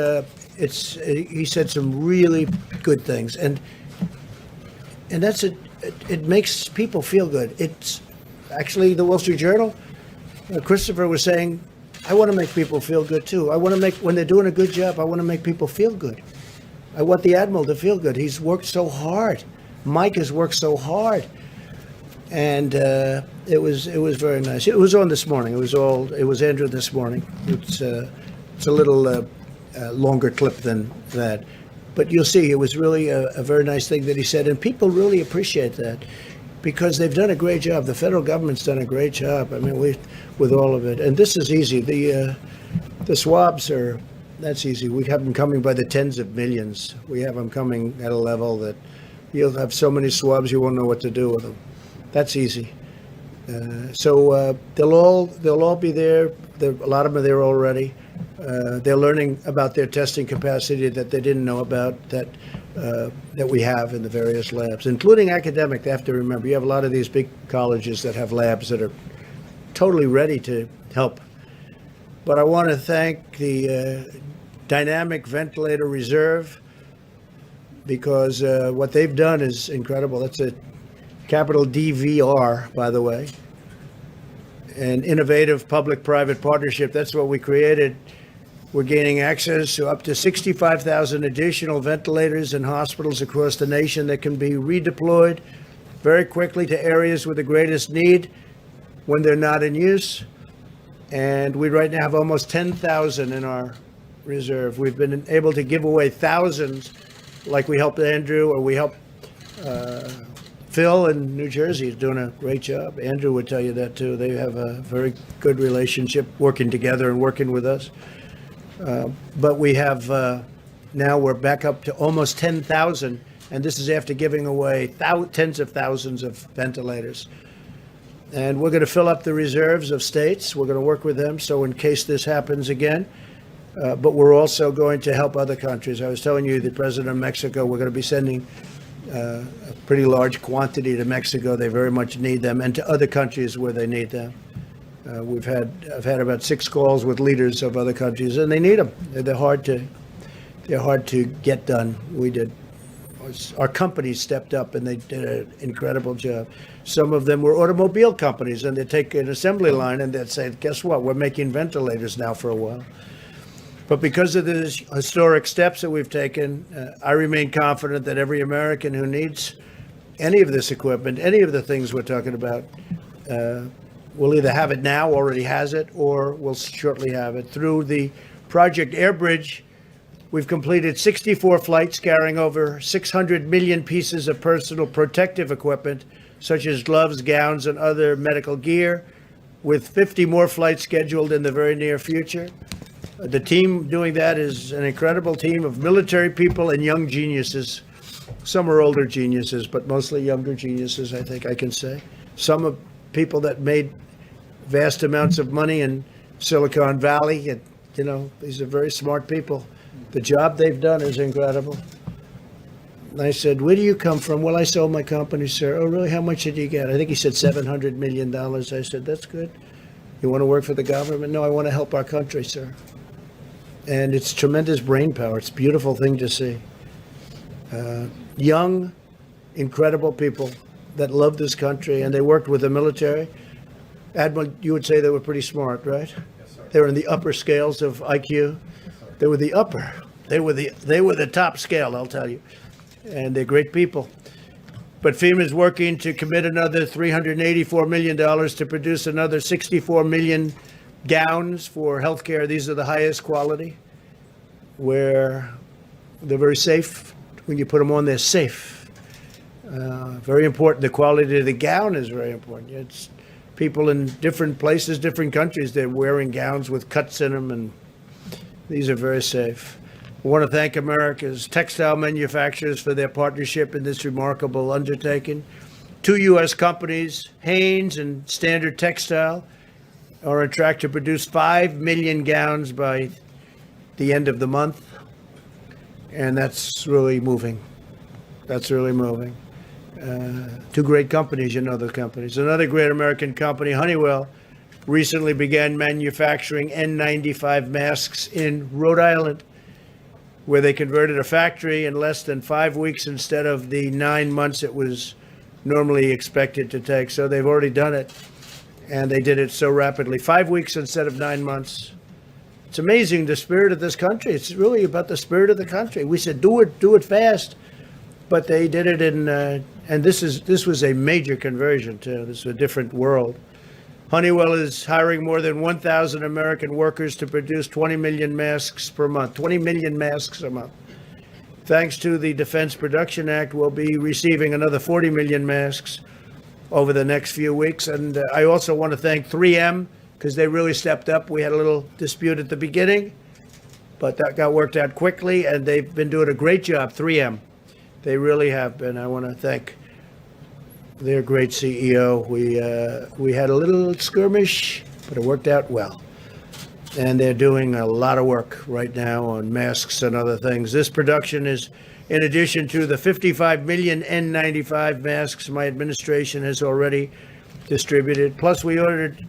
he said some really good things, and that's it. It makes people feel good. It's actually the Wall Street Journal. Christopher was saying, I want to make people feel good too. I want to make, when they're doing a good job, I want to make people feel good. I want the Admiral to feel good. He's worked so hard. Mike has worked so hard. And it was very nice. It was on this morning. It was Andrew this morning. It's a little longer clip than that. But you'll see, it was really a very nice thing that he said. And people really appreciate that because they've done a great job. The federal government's done a great job. I mean, with all of it. And this is easy. The swabs that's easy. We have them coming by the tens of millions. We have them coming at a level that you'll have so many swabs you won't know what to do with them. That's easy. So they'll all be there. A lot of them are there already. They're learning about their testing capacity that they didn't know about that we have in the various labs, including academic. They have to remember, you have a lot of these big colleges that have labs that are totally ready to help. But I want to thank the Dynamic Ventilator Reserve because what they've done is incredible. That's a capital DVR, by the way, an innovative public-private partnership. That's what we created. We're gaining access to up to 65,000 additional ventilators in hospitals across the nation that can be redeployed very quickly to areas with the greatest need when they're not in use. And we right now have almost 10,000 in our reserve. We've been able to give away thousands, like we helped Andrew, or we helped Phil in New Jersey is doing a great job. Andrew would tell you that too. They have a very good relationship working together and working with us. But we have, now we're back up to almost 10,000, and this is after giving away tens of thousands of ventilators. And we're going to fill up the reserves of states. We're going to work with them so in case this happens again. But we're also going to help other countries. I was telling you, the president of Mexico, we're going to be sending a pretty large quantity to Mexico. They very much need them, and to other countries where they need them. I've had about 6 calls with leaders of other countries, and they need them. They're hard to get done. Our companies stepped up, and they did an incredible job. Some of them were automobile companies, and they take an assembly line, and they'd say, guess what? We're making ventilators now for a while. But because of the historic steps that we've taken, I remain confident that every American who needs any of this equipment, any of the things we're talking about, will either have it now, already has it, or will shortly have it. Through the Project Airbridge, we've completed 64 flights carrying over 600 million pieces of personal protective equipment, such as gloves, gowns, and other medical gear, with 50 more flights scheduled in the very near future. The team doing that is an incredible team of military people and young geniuses. Some are older geniuses, but mostly younger geniuses, I think I can say. Some are people that made vast amounts of money in Silicon Valley. And, these are very smart people. The job they've done is incredible. I said, where do you come from? Well, I sold my company, sir. Oh, really? How much did you get? I think he said $700 million. I said, that's good. You want to work for the government? No, I want to help our country, sir. And it's tremendous brain power. It's a beautiful thing to see. Young, incredible people that love this country, and they worked with the military. Admiral, you would say they were pretty smart, right? Yes, sir. They were in the upper scales of IQ. They were the upper. They were the top scale, I'll tell you. And they're great people. But FEMA is working to commit another $384 million to produce another 64 million gowns for healthcare. These are the highest quality, where they're very safe. When you put them on, they're safe. Very important. The quality of the gown is very important. It's people in different places, different countries, they're wearing gowns with cuts in them, and these are very safe. I want to thank America's textile manufacturers for their partnership in this remarkable undertaking. 2 U.S. companies, Hanes and Standard Textile, are on track to produce 5 million gowns by the end of the month. And that's really moving. That's really moving. 2 great companies, you know the companies. Another great American company, Honeywell, recently began manufacturing N95 masks in Rhode Island, where they converted a factory in less than 5 weeks instead of the 9 months it was normally expected to take. So they've already done it, and they did it so rapidly. 5 weeks instead of 9 months. It's amazing, the spirit of this country. It's really about the spirit of the country. We said, do it fast. But they did it in, and this was a major conversion too. This is a different world. Honeywell is hiring more than 1,000 American workers to produce 20 million masks per month. 20 million masks a month. Thanks to the Defense Production Act, we'll be receiving another 40 million masks over the next few weeks. And I also want to thank 3M, because they really stepped up. We had a little dispute at the beginning, but that got worked out quickly, and they've been doing a great job, 3M. They really have been. I want to thank their great CEO. We had a little skirmish, but it worked out well. And they're doing a lot of work right now on masks and other things. This production is in addition to the 55 million N95 masks my administration has already distributed. Plus we ordered,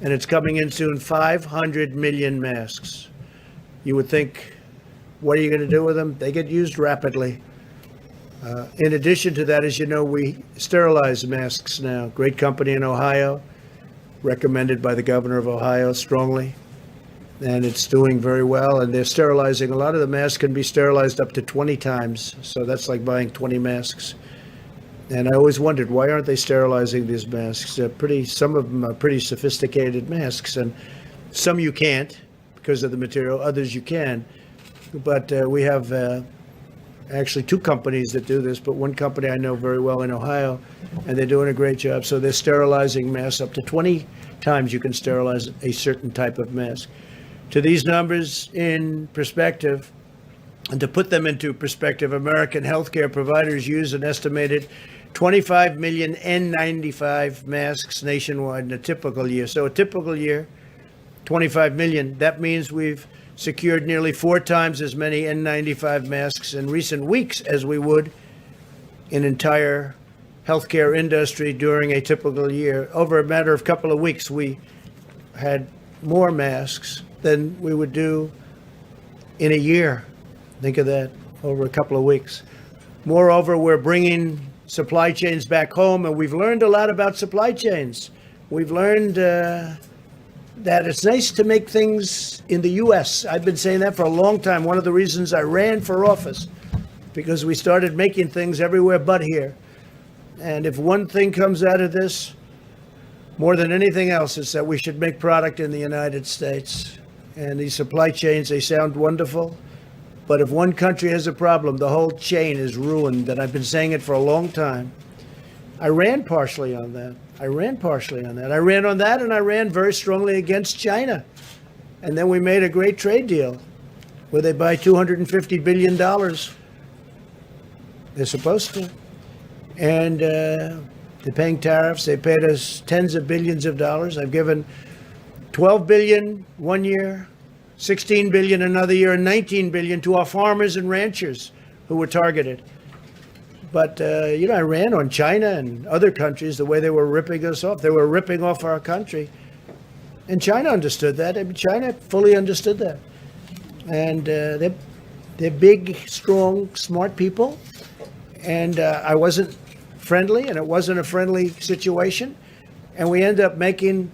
and it's coming in soon, 500 million masks. You would think, what are you going to do with them? They get used rapidly. In addition to that, as you know, we sterilize masks now. Great company in Ohio, recommended by the governor of Ohio strongly. And it's doing very well. And they're sterilizing. A lot of the masks can be sterilized up to 20 times. So that's like buying 20 masks. And I always wondered, why aren't they sterilizing these masks? Some of them are pretty sophisticated masks. And some you can't because of the material. Others you can. But we have actually 2 companies that do this, but one company I know very well in Ohio, and they're doing a great job. So they're sterilizing masks up to 20 times you can sterilize a certain type of mask. To these numbers in perspective, and to put them into perspective, American healthcare providers use an estimated 25 million N95 masks nationwide in a typical year. So a typical year, 25 million. That means we've secured nearly 4 times as many N95 masks in recent weeks as we would in entire healthcare industry during a typical year. Over a matter of a couple of weeks, we had more masks than we would do in a year. Think of that, over a couple of weeks. Moreover, we're bringing supply chains back home, and we've learned a lot about supply chains. We've learned that it's nice to make things in the U.S. I've been saying that for a long time. One of the reasons I ran for office, because we started making things everywhere but here. And if one thing comes out of this, more than anything else, it's that we should make product in the United States. And these supply chains, they sound wonderful. But if one country has a problem, the whole chain is ruined. And I've been saying it for a long time. I ran partially on that. I ran on that, and I ran very strongly against China. And then we made a great trade deal where they buy $250 billion. They're supposed to. And they're paying tariffs. They paid us tens of billions of dollars. I've given $12 billion one year, $16 billion another year, and $19 billion to our farmers and ranchers who were targeted. But, I ran on China and other countries the way they were ripping us off. They were ripping off our country. And China understood that. I mean, China fully understood that. And they're big, strong, smart people. And I wasn't friendly, and it wasn't a friendly situation. And we ended up making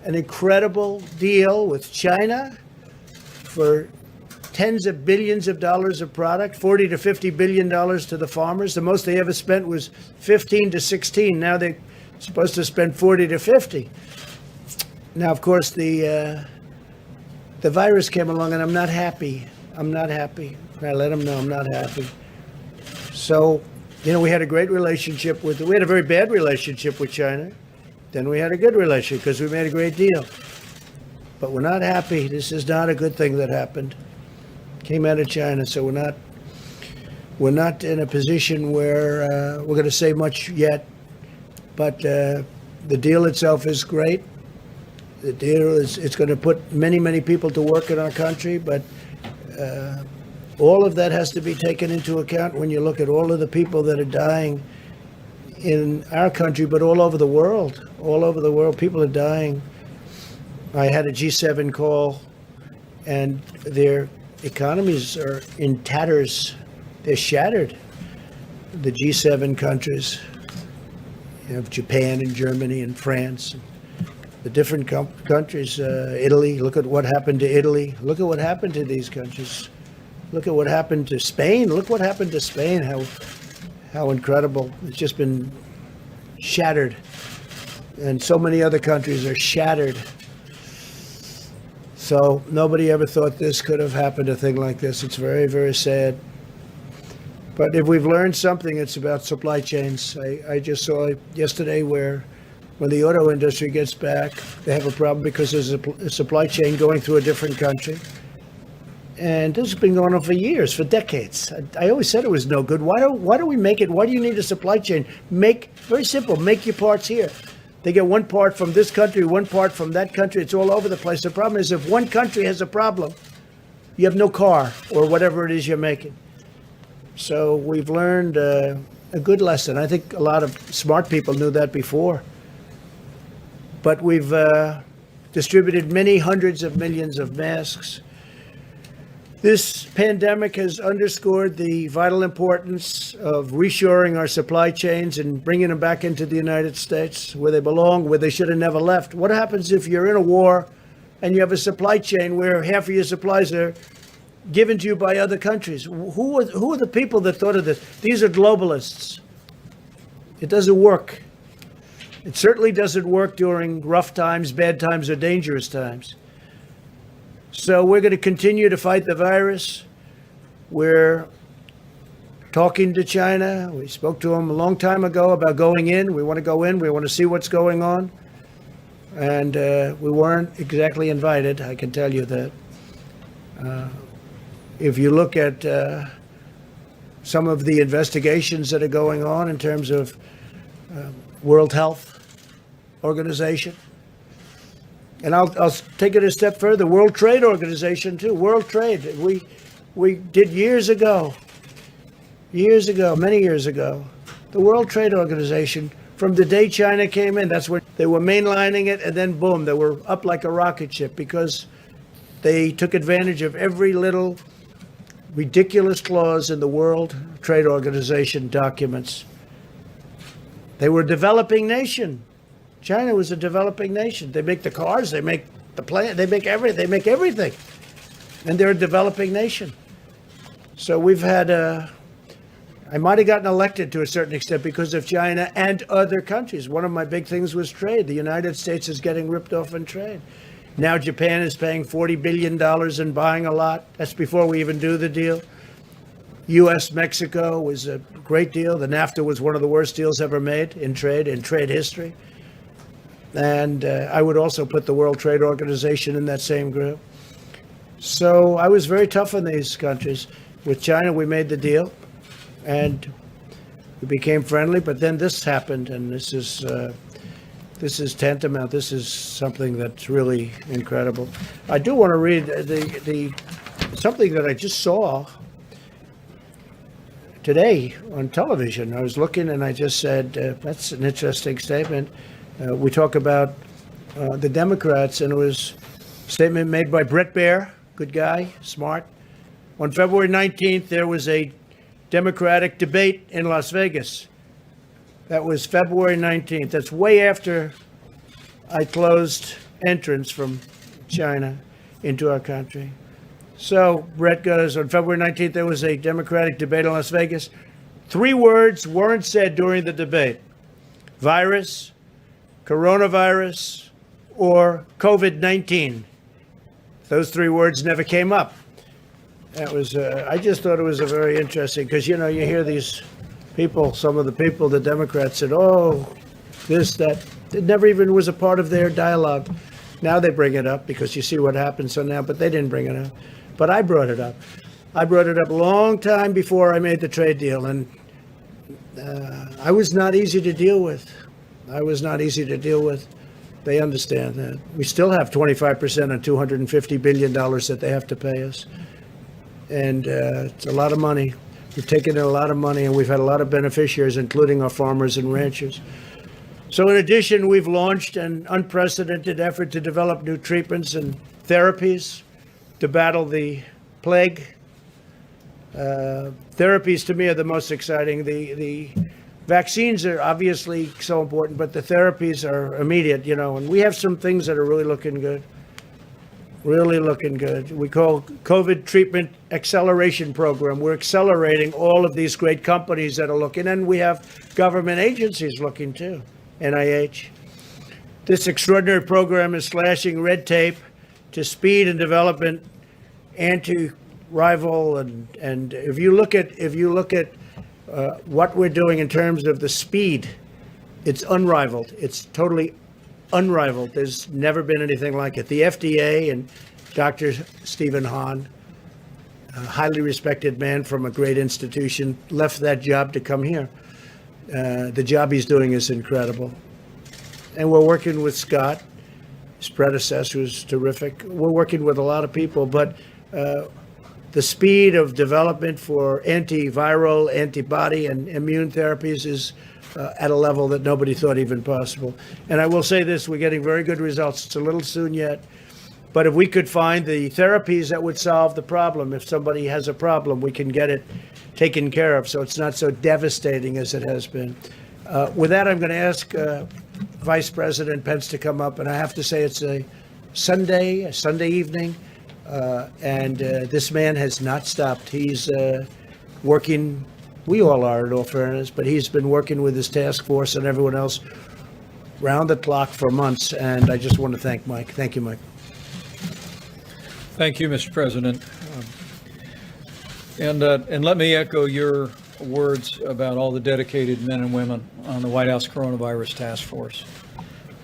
an incredible deal with China for tens of billions of dollars of product, $40 to $50 billion to the farmers. The most they ever spent was 15 to 16. Now they're supposed to spend 40 to 50. Now, of course, the virus came along, and I'm not happy. I'm not happy. I let them know I'm not happy. So, we had a great relationship we had a very bad relationship with China. Then we had a good relationship because we made a great deal. But we're not happy. This is not a good thing that happened. Came out of China, so we're not in a position where we're going to say much yet. But the deal itself is great. The deal it's going to put many, many people to work in our country, but all of that has to be taken into account when you look at all of the people that are dying in our country, but all over the world. All over the world, people are dying. I had a G7 call, and their economies are in tatters. They're shattered. The G7 countries, Japan and Germany and France, the different countries, Italy. Look at what happened to Italy. Look at what happened to these countries. Look at what happened to Spain. Look what happened to Spain. How incredible. It's just been shattered. And so many other countries are shattered. So nobody ever thought this could have happened, a thing like this. It's very, very sad. But if we've learned something, it's about supply chains. I just saw yesterday where when the auto industry gets back, they have a problem because there's a supply chain going through a different country. And this has been going on for years, for decades. I always said it was no good. Why do we make it? Why do you need a supply chain? Very simple, make your parts here. They get one part from this country, one part from that country. It's all over the place. The problem is if one country has a problem, you have no car or whatever it is you're making. So we've learned a good lesson. I think a lot of smart people knew that before. But we've distributed many hundreds of millions of masks. This pandemic has underscored the vital importance of reshoring our supply chains and bringing them back into the United States where they belong, where they should have never left. What happens if you're in a war and you have a supply chain where half of your supplies are given to you by other countries? Who are the people that thought of this? These are globalists. It doesn't work. It certainly doesn't work during rough times, bad times, or dangerous times. So we're going to continue to fight the virus. We're talking to China. We spoke to them a long time ago about going in. We want to go in. We want to see what's going on. And we weren't exactly invited, I can tell you that. If you look at some of the investigations that are going on in terms of World Health Organization, and I'll take it a step further. World Trade Organization too. World Trade. We did years ago, many years ago. The World Trade Organization. From the day China came in, that's when they were mainlining it, and then boom, they were up like a rocket ship because they took advantage of every little ridiculous clause in the World Trade Organization documents. They were a developing nation. China was a developing nation. They make the cars, they make the plant, they make everything. And they're a developing nation. So we've had I might have gotten elected to a certain extent because of China and other countries. One of my big things was trade. The United States is getting ripped off in trade. Now Japan is paying $40 billion and buying a lot. That's before we even do the deal. U.S.-Mexico was a great deal. The NAFTA was one of the worst deals ever made in trade history. And I would also put the World Trade Organization in that same group. So I was very tough on these countries. With China, we made the deal, and we became friendly. But then this happened, and this is tantamount. This is something that's really incredible. I do want to read the something that I just saw today on television. I was looking and I just said, that's an interesting statement. We talk about the Democrats, and it was a statement made by Brett Baer, good guy, smart. On February 19th, there was a Democratic debate in Las Vegas. That was February 19th. That's way after I closed entrance from China into our country. So Brett goes, on February 19th, there was a Democratic debate in Las Vegas. 3 words weren't said during the debate: virus, coronavirus, or COVID-19. Those 3 words never came up. That was, I just thought it was a very interesting, because, you hear these people, some of the people, the Democrats said, oh, this, that. It never even was a part of their dialogue. Now they bring it up because you see what happened. So now, but they didn't bring it up. But I brought it up. I brought it up a long time before I made the trade deal. And I was not easy to deal with. They understand that. We still have 25% on $250 billion that they have to pay us. And it's a lot of money. We've taken in a lot of money, and we've had a lot of beneficiaries, including our farmers and ranchers. So in addition, we've launched an unprecedented effort to develop new treatments and therapies to battle the plague. Therapies, to me, are the most exciting. The vaccines are obviously so important, but the therapies are immediate, and we have some things that are really looking good. We call COVID Treatment Acceleration Program. We're accelerating all of these great companies that are looking, and we have government agencies looking too. NIH. This extraordinary program is slashing red tape to speed and development anti-rival, and if you look at what we're doing in terms of the speed, it's unrivaled. It's totally unrivaled. There's never been anything like it. The FDA and Dr. Stephen Hahn, a highly respected man from a great institution, left that job to come here. The job he's doing is incredible. And we're working with Scott, his predecessor was terrific. We're working with a lot of people, but the speed of development for antiviral, antibody, and immune therapies is at a level that nobody thought even possible. And I will say this, we're getting very good results. It's a little soon yet, but if we could find the therapies that would solve the problem, if somebody has a problem, we can get it taken care of, so it's not so devastating as it has been. With that, I'm going to ask Vice President Pence to come up, and I have to say it's a Sunday evening, and this man has not stopped. He's working, we all are in all fairness, but he's been working with his task force and everyone else round the clock for months, and I just want to thank Mike. Thank you, Mike. Thank you, Mr. President. And let me echo your words about all the dedicated men and women on the White House Coronavirus Task Force,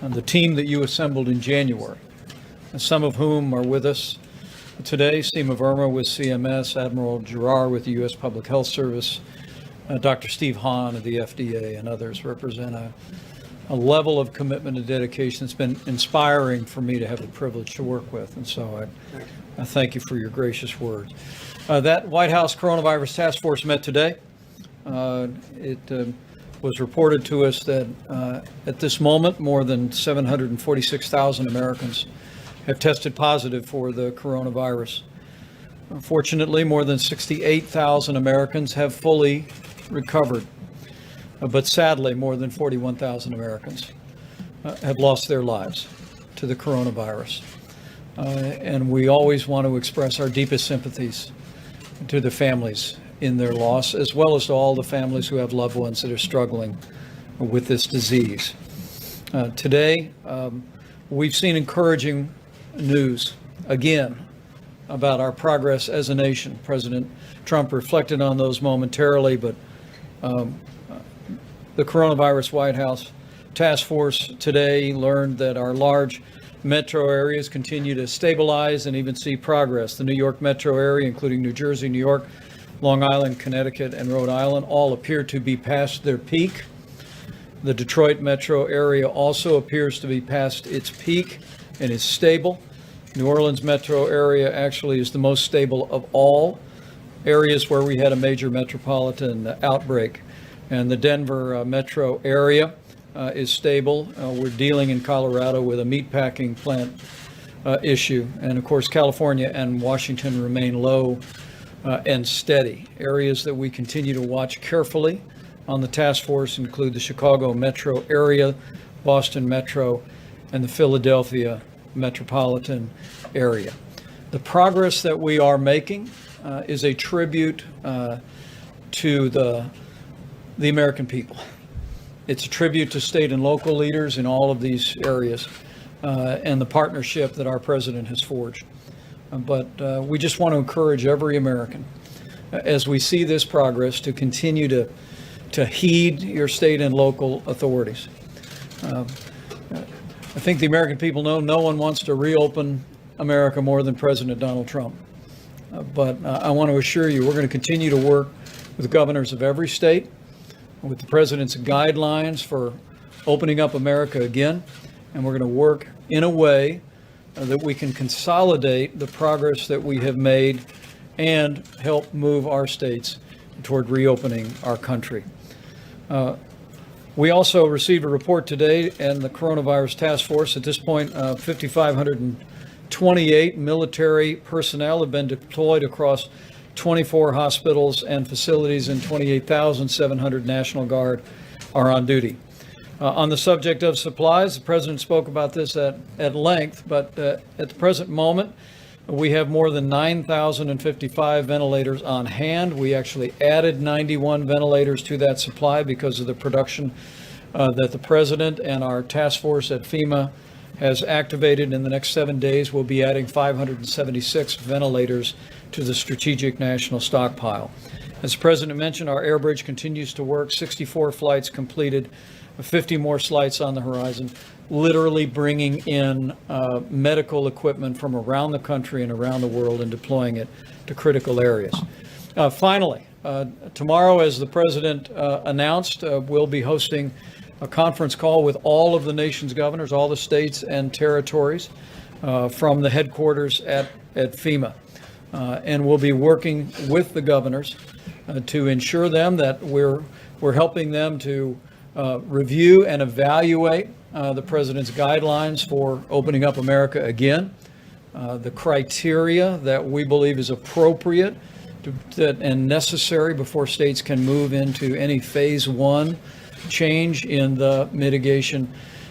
and the team that you assembled in January, and some of whom are with us today: Seema Verma with CMS, Admiral Giroir with the U.S. Public Health Service, Dr. Steve Hahn of the FDA, and others represent a level of commitment and dedication that's been inspiring for me to have the privilege to work with. And so I thank you for your gracious words. That White House Coronavirus Task Force met today. It was reported to us that at this moment, more than 746,000 Americans have tested positive for the coronavirus. Unfortunately, more than 68,000 Americans have fully recovered. But sadly, more than 41,000 Americans have lost their lives to the coronavirus. And we always want to express our deepest sympathies to the families in their loss, as well as to all the families who have loved ones that are struggling with this disease. Today, we've seen encouraging news again about our progress as a nation. President Trump reflected on those momentarily, but the Coronavirus White House Task Force today learned that our large metro areas continue to stabilize and even see progress. The New York metro area, including New Jersey, New York, Long Island, Connecticut, and Rhode Island, all appear to be past their peak. The Detroit metro area also appears to be past its peak and is stable. New Orleans metro area actually is the most stable of all, areas where we had a major metropolitan outbreak. And the Denver metro area is stable. We're dealing in Colorado with a meatpacking plant issue. And of course, California and Washington remain low and steady. Areas that we continue to watch carefully on the task force include the Chicago metro area, Boston metro, and the Philadelphia metropolitan area. The progress that we are making is a tribute to the American people. It's a tribute to state and local leaders in all of these areas and the partnership that our president has forged. But we just want to encourage every American, as we see this progress, to continue to heed your state and local authorities. I think the American people know no one wants to reopen America more than President Donald Trump. But I want to assure you, we're going to continue to work with governors of every state, with the president's guidelines for opening up America again, and we're going to work in a way that we can consolidate the progress that we have made and help move our states toward reopening our country. We also received a report today, and the coronavirus task force, at this point, 5,528 military personnel have been deployed across 24 hospitals and facilities, and 28,700 National Guard are on duty. On the subject of supplies, the president spoke about this at length, but at the present moment, we have more than 9,055 ventilators on hand. We actually added 91 ventilators to that supply because of the production that the president and our task force at FEMA has activated. In the next 7 days, we'll be adding 576 ventilators to the strategic national stockpile. As the president mentioned, our air bridge continues to work, 64 flights completed, 50 more flights on the horizon, literally bringing in medical equipment from around the country and around the world and deploying it to critical areas. Finally, tomorrow, as the president announced, we'll be hosting a conference call with all of the nation's governors, all the states and territories from the headquarters at FEMA. And we'll be working with the governors to ensure them that we're helping them to review and evaluate the president's guidelines for opening up America again, the criteria that we believe is appropriate and necessary before states can move into any phase one change in the mitigation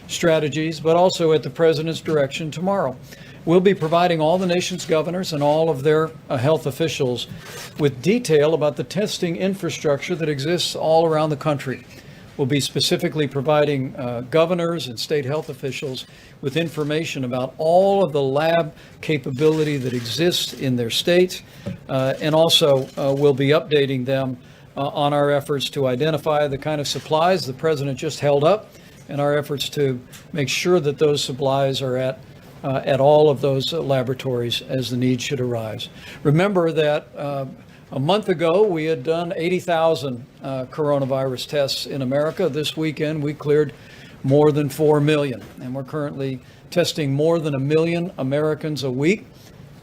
strategies, but also at the president's direction tomorrow. We'll be providing all the nation's governors and all of their health officials with detail about the testing infrastructure that exists all around the country. We'll be specifically providing governors and state health officials with information about all of the lab capability that exists in their states, and also we'll be updating them on our efforts to identify the kind of supplies the president just held up, and our efforts to make sure that those supplies are at all of those laboratories as the need should arise. Remember that a month ago, we had done 80,000 coronavirus tests in America. This weekend, we cleared more than 4 million, and we're currently testing more than 1 million Americans a week.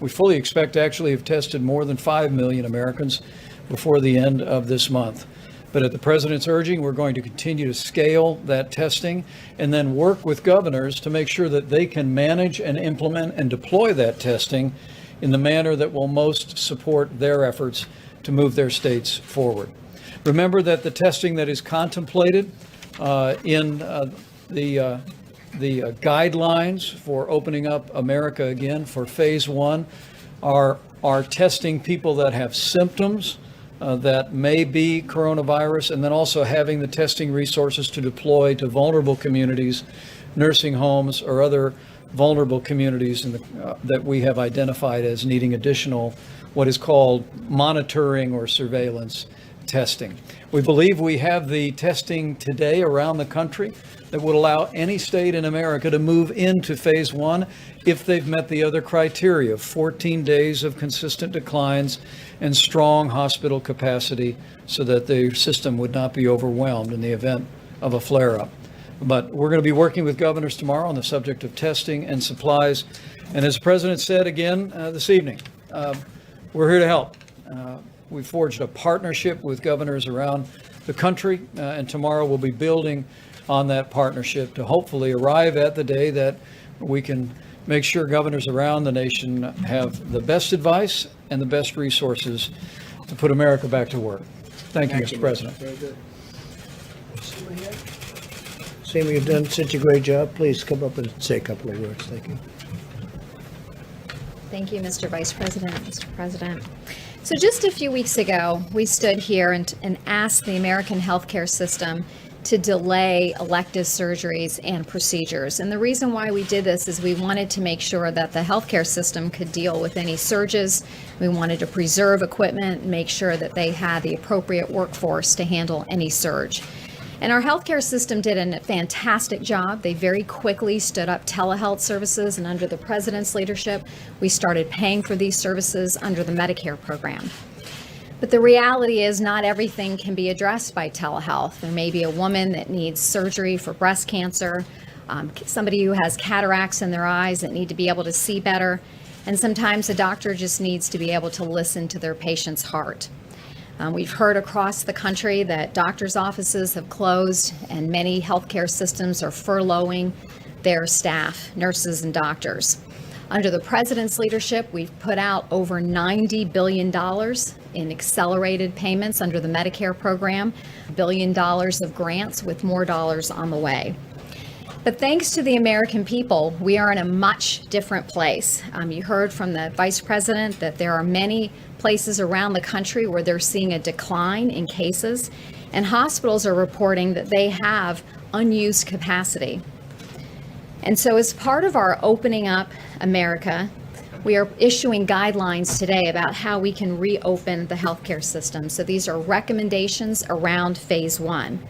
We fully expect to actually have tested more than 5 million Americans before the end of this month. But at the president's urging, we're going to continue to scale that testing and then work with governors to make sure that they can manage and implement and deploy that testing in the manner that will most support their efforts to move their states forward. Remember that the testing that is contemplated in the guidelines for opening up America again for phase one are testing people that have symptoms that may be coronavirus, and then also having the testing resources to deploy to vulnerable communities, nursing homes, or other vulnerable communities that we have identified as needing additional what is called monitoring or surveillance testing. We believe we have the testing today around the country that would allow any state in America to move into phase one if they've met the other criteria of 14 days of consistent declines and strong hospital capacity so that the system would not be overwhelmed in the event of a flare-up. But we're going to be working with governors tomorrow on the subject of testing and supplies. And as the president said again this evening, we're here to help. We forged a partnership with governors around the country, and tomorrow we'll be building on that partnership to hopefully arrive at the day that we can make sure governors around the nation have the best advice and the best resources to put America back to work. Thank you, Mr. President. Very good. Seema, you've done such a great job. Please come up and say a couple of words. Thank you. Thank you, Mr. Vice President, Mr. President. So just a few weeks ago, we stood here and asked the American healthcare system to delay elective surgeries and procedures. And the reason why we did this is we wanted to make sure that the healthcare system could deal with any surges. We wanted to preserve equipment, make sure that they had the appropriate workforce to handle any surge. And our healthcare system did a fantastic job. They very quickly stood up telehealth services, and under the president's leadership, we started paying for these services under the Medicare program. But the reality is not everything can be addressed by telehealth. There may be a woman that needs surgery for breast cancer, somebody who has cataracts in their eyes that need to be able to see better, and sometimes a doctor just needs to be able to listen to their patient's heart. We've heard across the country that doctors' offices have closed and many healthcare systems are furloughing their staff, nurses and doctors. Under the president's leadership, we've put out over $90 billion in accelerated payments under the Medicare program, $1 billion of grants with more dollars on the way. But thanks to the American people, we are in a much different place. You heard from the Vice President that there are many places around the country where they're seeing a decline in cases, and hospitals are reporting that they have unused capacity. And so as part of our Opening Up America, we are issuing guidelines today about how we can reopen the healthcare system. So these are recommendations around phase one.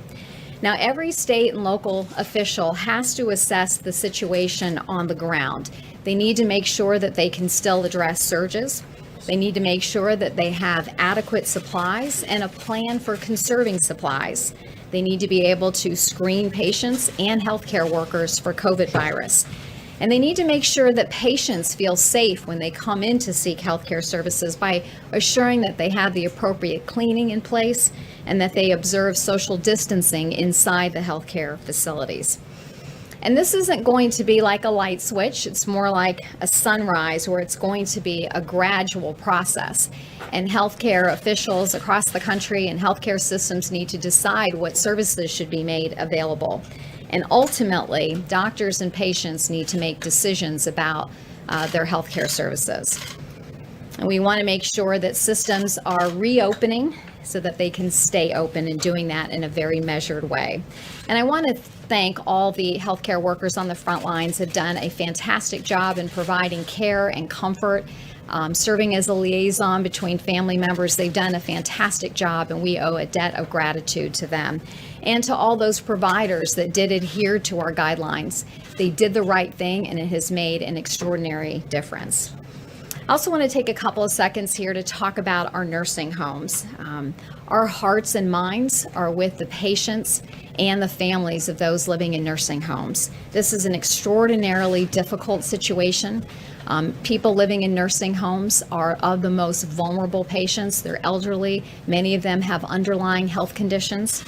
Now, every state and local official has to assess the situation on the ground. They need to make sure that they can still address surges. They need to make sure that they have adequate supplies and a plan for conserving supplies. They need to be able to screen patients and healthcare workers for COVID virus. And they need to make sure that patients feel safe when they come in to seek healthcare services by assuring that they have the appropriate cleaning in place and that they observe social distancing inside the healthcare facilities. And this isn't going to be like a light switch. It's more like a sunrise where it's going to be a gradual process. And healthcare officials across the country and healthcare systems need to decide what services should be made available. And ultimately, doctors and patients need to make decisions about their healthcare services. And we want to make sure that systems are reopening so that they can stay open and doing that in a very measured way. And I want to thank all the healthcare workers on the front lines who have done a fantastic job in providing care and comfort, serving as a liaison between family members. They've done a fantastic job, and we owe a debt of gratitude to them. And to all those providers that did adhere to our guidelines. They did the right thing, and it has made an extraordinary difference. I also want to take a couple of seconds here to talk about our nursing homes. Our hearts and minds are with the patients and the families of those living in nursing homes. This is an extraordinarily difficult situation. People living in nursing homes are of the most vulnerable patients. They're elderly. Many of them have underlying health conditions.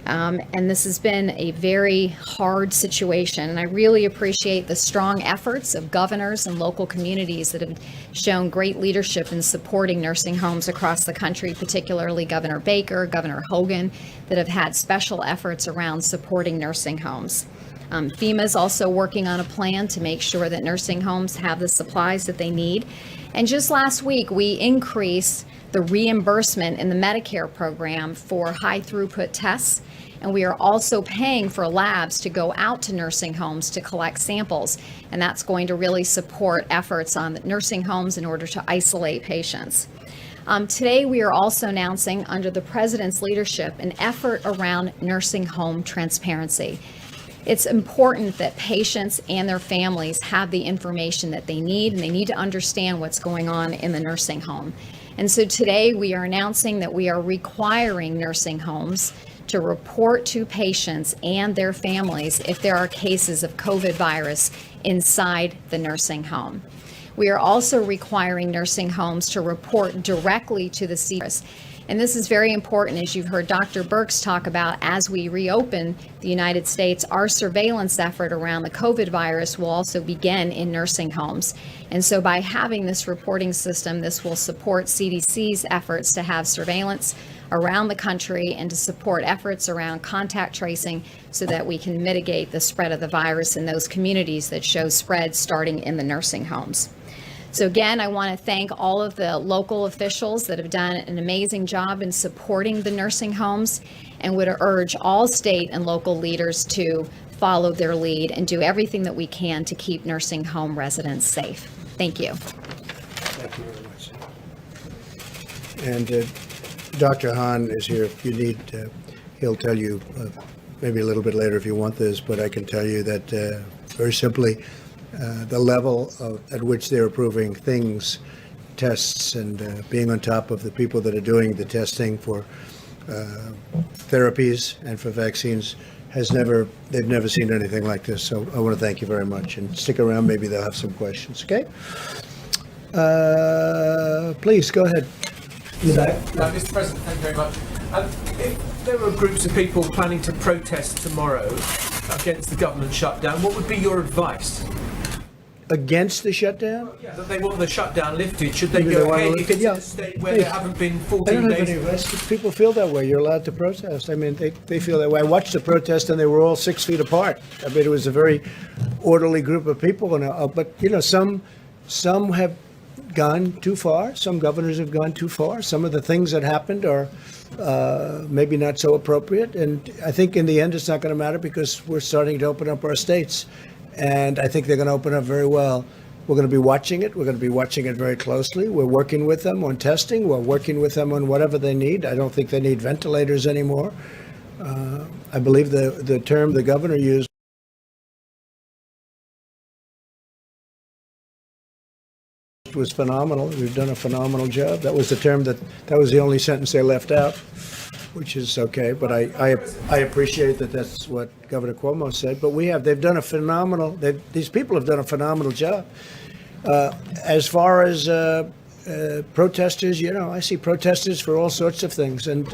And this has been a very hard situation. And I really appreciate the strong efforts of governors and local communities that have shown great leadership in supporting nursing homes across the country, particularly Governor Baker, Governor Hogan, that have had special efforts around supporting nursing homes. FEMA is also working on a plan to make sure that nursing homes have the supplies that they need. And just last week, we increased the reimbursement in the Medicare program for high throughput tests. And we are also paying for labs to go out to nursing homes to collect samples. And that's going to really support efforts on nursing homes in order to isolate patients. Today, we are also announcing, under the President's leadership, an effort around nursing home transparency. It's important that patients and their families have the information that they need, and they need to understand what's going on in the nursing home. And so today we are announcing that we are requiring nursing homes to report to patients and their families if there are cases of COVID virus inside the nursing home. We are also requiring nursing homes to report directly to the CDC. And this is very important, as you've heard Dr. Birx talk about. As we reopen the United States, our surveillance effort around the COVID virus will also begin in nursing homes. And so by having this reporting system, this will support CDC's efforts to have surveillance around the country and to support efforts around contact tracing so that we can mitigate the spread of the virus in those communities that show spread starting in the nursing homes. So again, I want to thank all of the local officials that have done an amazing job in supporting the nursing homes, and would urge all state and local leaders to follow their lead and do everything that we can to keep nursing home residents safe. Thank you. Thank you very much. And Dr. Hahn is here. If you need, he'll tell you maybe a little bit later if you want this, but I can tell you that very simply, the level at which they're approving things, tests, and being on top of the people that are doing the testing for therapies and for vaccines they've never seen anything like this. So I want to thank you very much, and stick around. Maybe they'll have some questions. Okay. Please go ahead. Mr. President, thank you very much. If there were groups of people planning to protest tomorrow against the government shutdown, what would be your advice? Against the shutdown? That they want the shutdown lifted. Should they Maybe go they wanna ahead look if at- it's in a state where there haven't been I 14 don't have days? any arrests. People feel that way. You're allowed to protest. I mean, they feel that way. I watched the protest and they were all 6 feet apart. I mean, it was a very orderly group of people. But, some have gone too far. Some governors have gone too far. Some of the things that happened are maybe not so appropriate. And I think in the end, it's not going to matter because we're starting to open up our states. And I think they're going to open up very well. We're going to be watching it. We're going to be watching it very closely. We're working with them on testing. We're working with them on whatever they need. I don't think they need ventilators anymore. I believe the term the governor used was phenomenal. We've done a phenomenal job. That was the term that was the only sentence they left out, which is okay. But I appreciate that that's what Governor Cuomo said. But they've done a phenomenal. These people have done a phenomenal job. As far as protesters, I see protesters for all sorts of things, and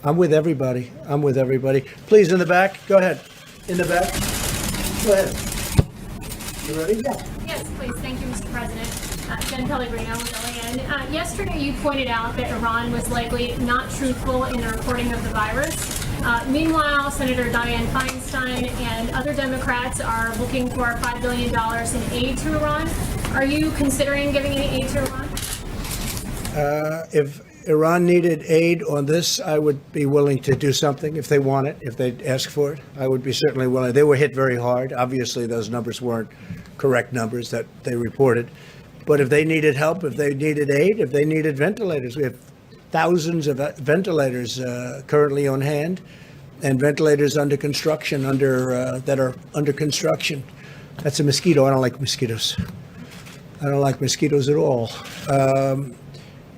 I'm with everybody. I'm with everybody. Please, in the back. Go ahead. In the back. Go ahead. You ready? Yeah. Yes, please. Thank you, Mr. President. Jen Pellegrino with LAN. Yesterday, you pointed out that Iran was likely not truthful in the reporting of the virus. Meanwhile, Senator Dianne Feinstein and other Democrats are looking for $5 billion in aid to Iran. Are you considering giving any aid to Iran? If Iran needed aid on this, I would be willing to do something if they want it, if they ask for it. I would be certainly willing. They were hit very hard. Obviously, those numbers weren't correct numbers that they reported. But if they needed help, if they needed aid, if they needed ventilators, we have thousands of ventilators currently on hand, and ventilators under construction, that are under construction. That's a mosquito. I don't like mosquitoes. I don't like mosquitoes at all.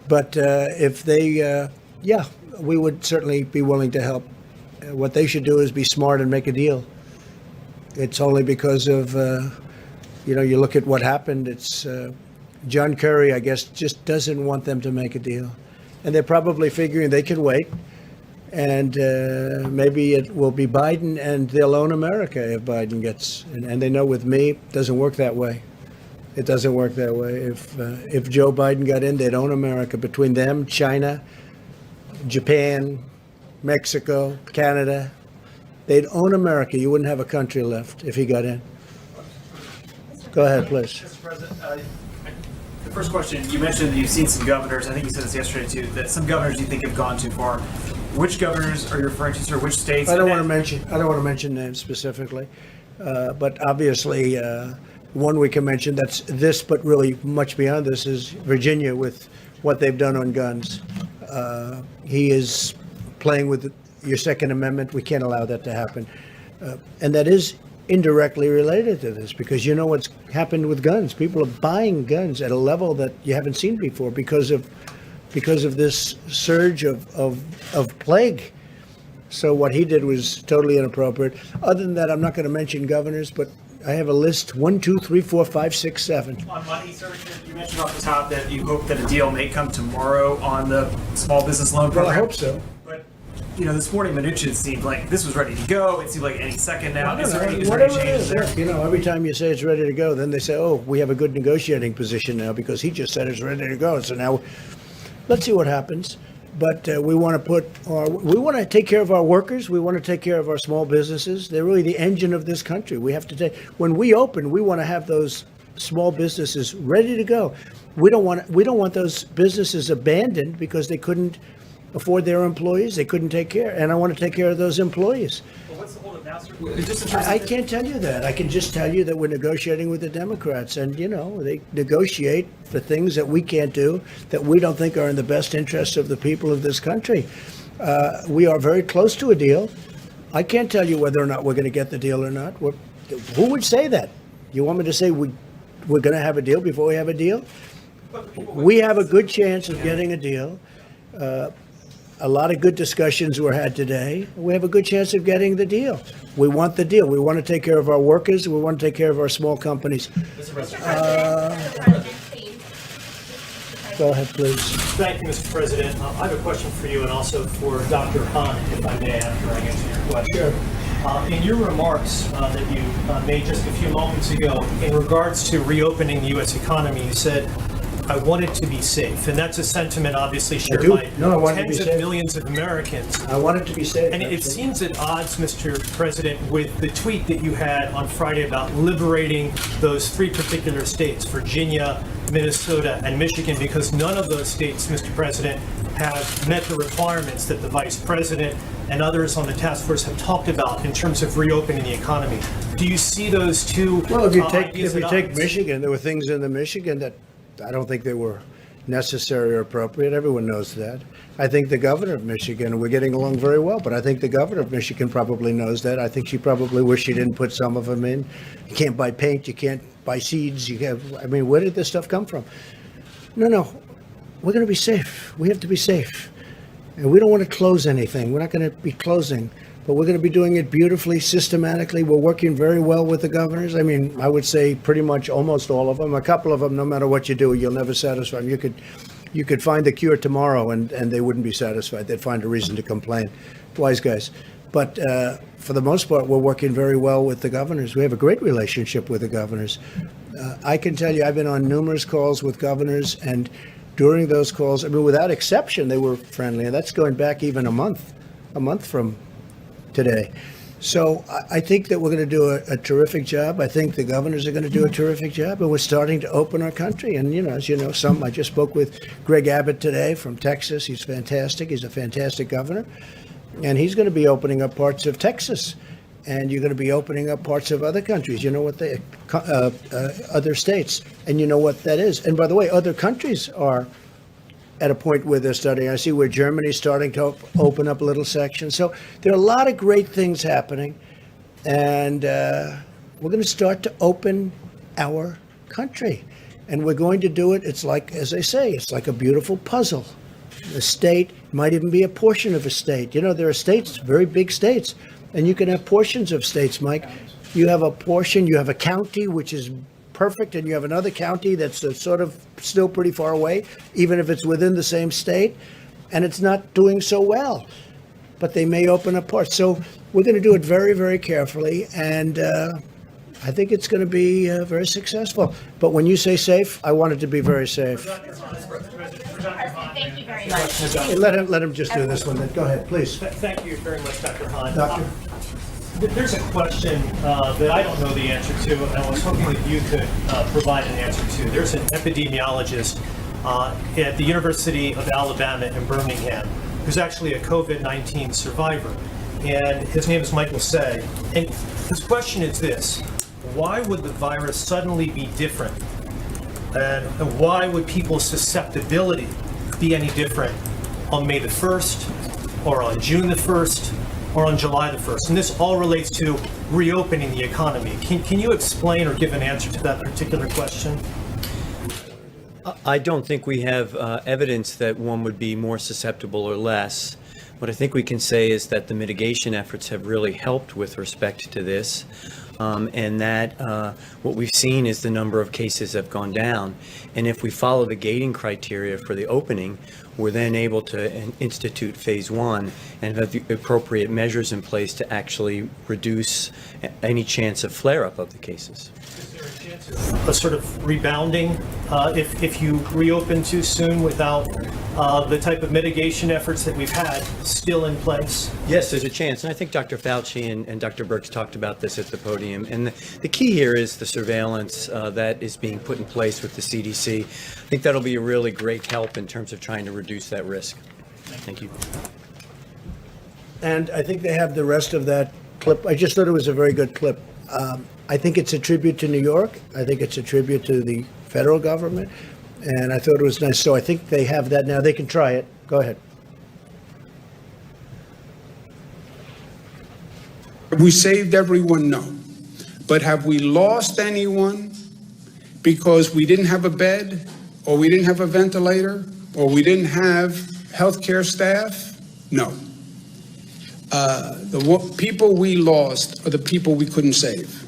But if they, we would certainly be willing to help. What they should do is be smart and make a deal. It's only because of, you look at what happened. It's John Kerry, I guess, just doesn't want them to make a deal. And they're probably figuring they can wait. And maybe it will be Biden and they'll own America if Biden gets, and they know with me, it doesn't work that way. It doesn't work that way. If Joe Biden got in, they'd own America. Between them, China, Japan, Mexico, Canada, they'd own America. You wouldn't have a country left if he got in. Go ahead, please. Mr. President, the first question, you mentioned that you've seen some governors, I think you said this yesterday too, that some governors you think have gone too far. Which governors are you referring to, sir? Which states? I don't want to mention names specifically, but obviously one we can mention that's this, but really much beyond this is Virginia with what they've done on guns. He is playing with your Second Amendment. We can't allow that to happen, and that is indirectly related to this because you know what's happened with guns. People are buying guns at a level that you haven't seen before because of this surge of plague. So what he did was totally inappropriate. Other than that, I'm not going to mention governors, but I have a list, 1, 2, 3, 4, 5, 6, 7. On money, sir, you mentioned off the top that you hope that a deal may come tomorrow on the small business loan Well, program. I hope so. But, this morning Mnuchin seemed like this was ready to go. It seemed like any second now. Is there any Whatever it changes is, there? every time you say it's ready to go, then they say, oh, we have a good negotiating position now because he just said it's ready to go. So now, let's see what happens. But we want to take care of our workers. We want to take care of our small businesses. They're really the engine of this country. We have to when we open, we want to have those small businesses ready to go. We don't want those businesses abandoned because they couldn't afford their employees. They couldn't take care. And I want to take care of those employees. Well, what's the holdup now, sir? Just in terms I of can't tell you that. I can just tell you that we're negotiating with the Democrats, and they negotiate for things that we can't do, that we don't think are in the best interests of the people of this country. We are very close to a deal. I can't tell you whether or not we're going to get the deal or not. Who would say that? You want me to say we're going to have a deal before we have a deal? We have a good chance of getting a deal. A lot of good discussions were had today. We have a good chance of getting the deal. We want the deal. We want to take care of our workers. We want to take care of our small companies. Mr. President, please. Go ahead, please. Thank you, Mr. President. I have a question for you and also for Dr. Hahn, if I may, after I answer your question. Sure. In your remarks that you made just a few moments ago, in regards to reopening the U.S. economy, you said, I want it to be safe. And that's a sentiment obviously shared do. by No, I want it to be tens of safe. millions of Americans. I want it to be safe. And it absolutely. seems at odds, Mr. President, with the tweet that you had on Friday about liberating those 3 particular states, Virginia, Minnesota, and Michigan, because none of those states, Mr. President, have met the requirements that the Vice President and others on the task force have talked about in terms of reopening the economy. Do you see those two Well, if you ideas at take odds? Michigan, there were things in the Michigan that I don't think they were necessary or appropriate. Everyone knows that. I think the governor of Michigan, we're getting along very well, but I think the governor of Michigan probably knows that. I think she probably wished she didn't put some of them in. You can't buy paint, you can't buy seeds. Where did this stuff come from? No, we're going to be safe. We have to be safe. And we don't want to close anything. We're not going to be closing, but we're going to be doing it beautifully, systematically. We're working very well with the governors. I would say pretty much almost all of them. A couple of them, no matter what you do, you'll never satisfy them. You could find the cure tomorrow and they wouldn't be satisfied. They'd find a reason to complain. Wise guys. But for the most part, we're working very well with the governors. We have a great relationship with the governors. I can tell you, I've been on numerous calls with governors, and during those calls, without exception, they were friendly. And that's going back even a month from today. So I think that we're going to do a terrific job. I think the governors are going to do a terrific job, and we're starting to open our country. And, as you know, I just spoke with Greg Abbott today from Texas. He's fantastic. He's a fantastic governor. And he's going to be opening up parts of Texas. And you're going to be opening up parts of other countries, other states. And you know what that is. And by the way, other countries are at a point where they're starting. I see where Germany's starting to open up little sections. So there are a lot of great things happening. And we're going to start to open our country. And we're going to do it. It's like, as I say, it's like a beautiful puzzle. A state might even be a portion of a state. There are states, very big states. And you can have portions of states, Mike. You have a portion, you have a county, which is perfect, and you have another county that's sort of still pretty far away, even if it's within the same state, and it's not doing so well. But they may open up parts. So we're going to do it very, very carefully, and I think it's going to be very successful. But when you say safe, I want it to be very safe. Thank you very much. Hey, let him just do this one. Then. Go ahead, please. Thank you very much, Dr. Hahn. Doctor? There's a question that I don't know the answer to, and I was hoping that you could provide an answer to. There's an epidemiologist at the University of Alabama in Birmingham who's actually a COVID-19 survivor, and his name is Michael Say. And his question is this: why would the virus suddenly be different? And why would people's susceptibility be any different on May the 1st, or on June the 1st, or on July the 1st? And this all relates to reopening the economy. Can you explain or give an answer to that particular question? I don't think we have evidence that one would be more susceptible or less. What I think we can say is that the mitigation efforts have really helped with respect to this. And that what we've seen is the number of cases have gone down. And if we follow the gating criteria for the opening, we're then able to institute phase one and have the appropriate measures in place to actually reduce any chance of flare-up of the cases. A sort of rebounding if you reopen too soon without the type of mitigation efforts that we've had still in place? Yes, there's a chance. And I think Dr. Fauci and Dr. Birx talked about this at the podium. And the key here is the surveillance that is being put in place with the CDC. I think that'll be a really great help in terms of trying to reduce that risk. Thank you. And I think they have the rest of that clip. I just thought it was a very good clip. I think it's a tribute to New York. I think it's a tribute to the federal government. And I thought it was nice. So I think they have that now. They can try it. Go ahead. Have we saved everyone? No. But have we lost anyone because we didn't have a bed, or we didn't have a ventilator, or we didn't have healthcare staff? No. The people we lost are the people we couldn't save.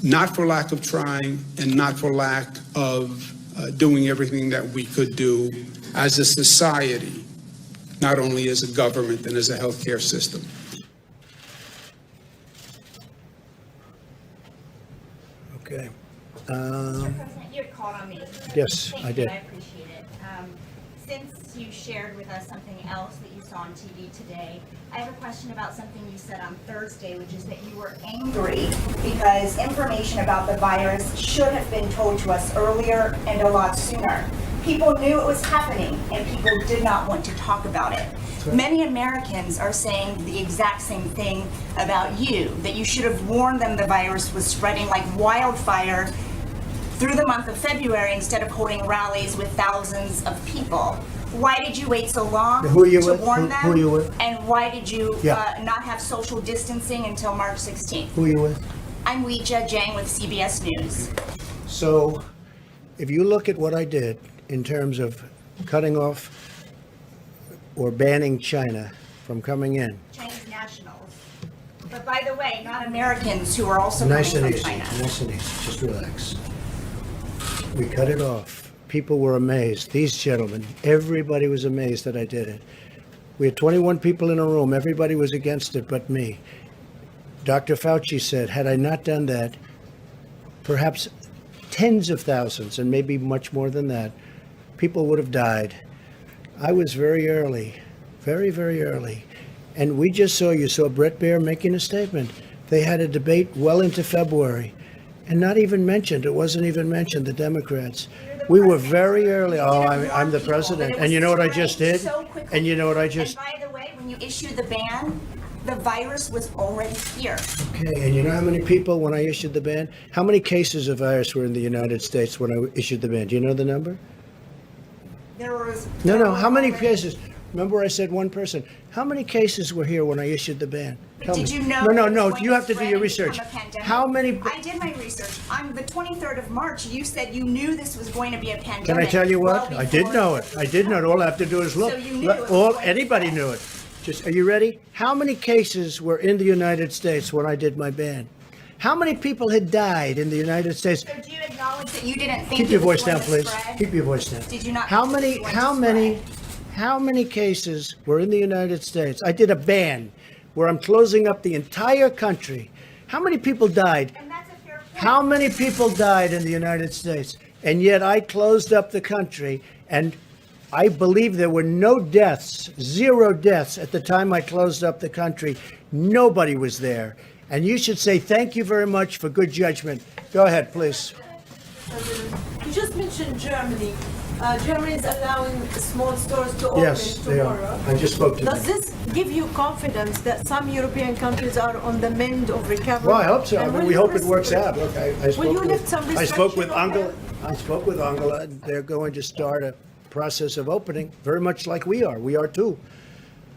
Not for lack of trying and not for lack of doing everything that we could do as a society, not only as a government and as a healthcare system. Okay. Mr. President, you had called on me. Yes, Thank I did. You, I appreciate it. Since you shared with us something else that you saw on TV today, I have a question about something you said on Thursday, which is that you were angry because information about the virus should have been told to us earlier and a lot sooner. People knew it was happening and people did not want to talk about it. Many Americans are saying the exact same thing about you, that you should have warned them the virus was spreading like wildfire through the month of February instead of holding rallies with thousands of people. Why did you wait so long Who are you to with? warn them? Who are you with? And why did you Yeah. not have social distancing until March 16th? Who are you with? I'm Weijia Jiang with CBS News. So if you look at what I did in terms of cutting off or banning China from coming in, Chinese nationals. But by the way, not Americans who are also nice and coming easy, from China. nice and easy, just relax. We cut it off. People were amazed. These gentlemen, everybody was amazed that I did it. We had 21 people in a room. Everybody was against it but me. Dr. Fauci said, had I not done that, perhaps tens of thousands, and maybe much more than that, people would have died. I was very early, very, very early. And we just saw, you saw Bret Baier making a statement. They had a debate well into February. And not even mentioned, it wasn't even mentioned, the Democrats. We were very early. Oh, I'm the president. And you know what I just did? And you know what I just... And by the way, when you issued the ban, the virus was already here. Okay, and you know how many people, when I issued the ban, how many cases of virus were in the United States when I issued the ban? Do you know the number? No, how many cases? Remember I said one person. How many cases were here when I issued the ban? Tell Did me. you know? No, you have to do your research. How many... I did my research. On the 23rd of March, you said you knew this was going to be a pandemic. Can I tell you what? well I did before- know it. I did know it. All I have to do is look. So you knew it was going to Anybody spread. knew it. Just, are you ready? How many cases were in the United States when I did my ban? How many people had died in the United States? So do you acknowledge that you didn't think Keep it your was voice going down, to please. spread? Keep your voice down. Did you not How think it many, was going how to many, spread? how many cases were in the United States? I did a ban where I'm closing up the entire country. How many people died? And that's a fair point. How many people died in the United States? And yet I closed up the country, and I believe there were no deaths, 0 deaths at the time I closed up the country. Nobody was there. And you should say thank you very much for good judgment. Go ahead, please. You just mentioned Germany. Germany is allowing small stores to open Yes, they are. tomorrow. I just spoke to Does them. this give you confidence that some European countries are on the mend of recovery? Well, I hope so. I And mean, will we you hope it works out. Look, I Will you lift some spoke with restriction on Angela. them? I spoke with Angela. They're going to start a process of opening, very much like we are. We are too.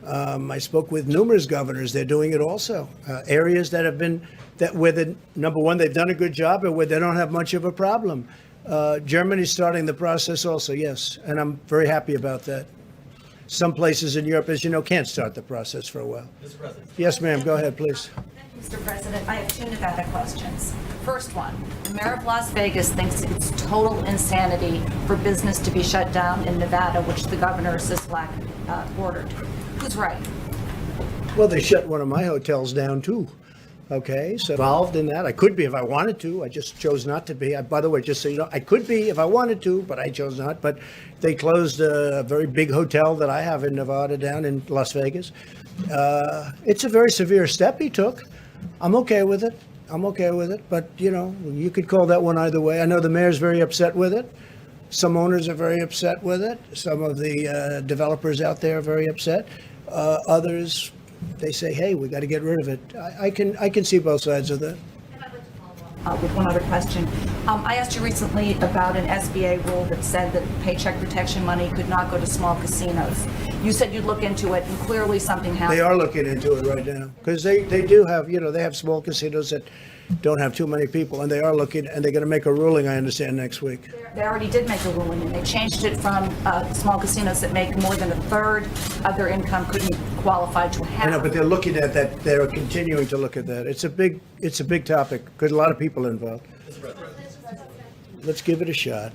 I spoke with numerous governors. They're doing it also. Areas that have been, where the, number one, they've done a good job and where they don't have much of a problem. Germany's starting the process also, yes. And I'm very happy about that. Some places in Europe, as you know, can't start the process for a while. Mr. President. Yes, ma'am. Go ahead, please. Thank you, Mr. President, I have two Nevada questions. First one, the mayor of Las Vegas thinks it's total insanity for business to be shut down in Nevada, which the governor Sisolak ordered. Who's right? Well, they shut one of my hotels down too. Okay, so involved in that. I could be if I wanted to. I just chose not to be. By the way, just so you know, I could be if I wanted to, but I chose not. But they closed a very big hotel that I have in Nevada down in Las Vegas. It's a very severe step he took. I'm okay with it. But, you know, you could call that one either way. I know the mayor's very upset with it. Some owners are very upset with it. Some of the developers out there are very upset. Others, they say, hey, we got to get rid of it. I can see both sides of that. With one other question. I asked you recently about an SBA rule that said that paycheck protection money could not go to small casinos. You said you'd look into it, and clearly something happened. They are looking into it right now because they do have, you know, they have small casinos that don't have too many people, and they are looking, and they're going to make a ruling, I understand, next week. They already did make a ruling, and they changed it from small casinos that make more than a third of their income couldn't qualify to half. I know, but they're looking at that. They're continuing to look at that. It's a big topic because a lot of people are involved. Let's give it a shot.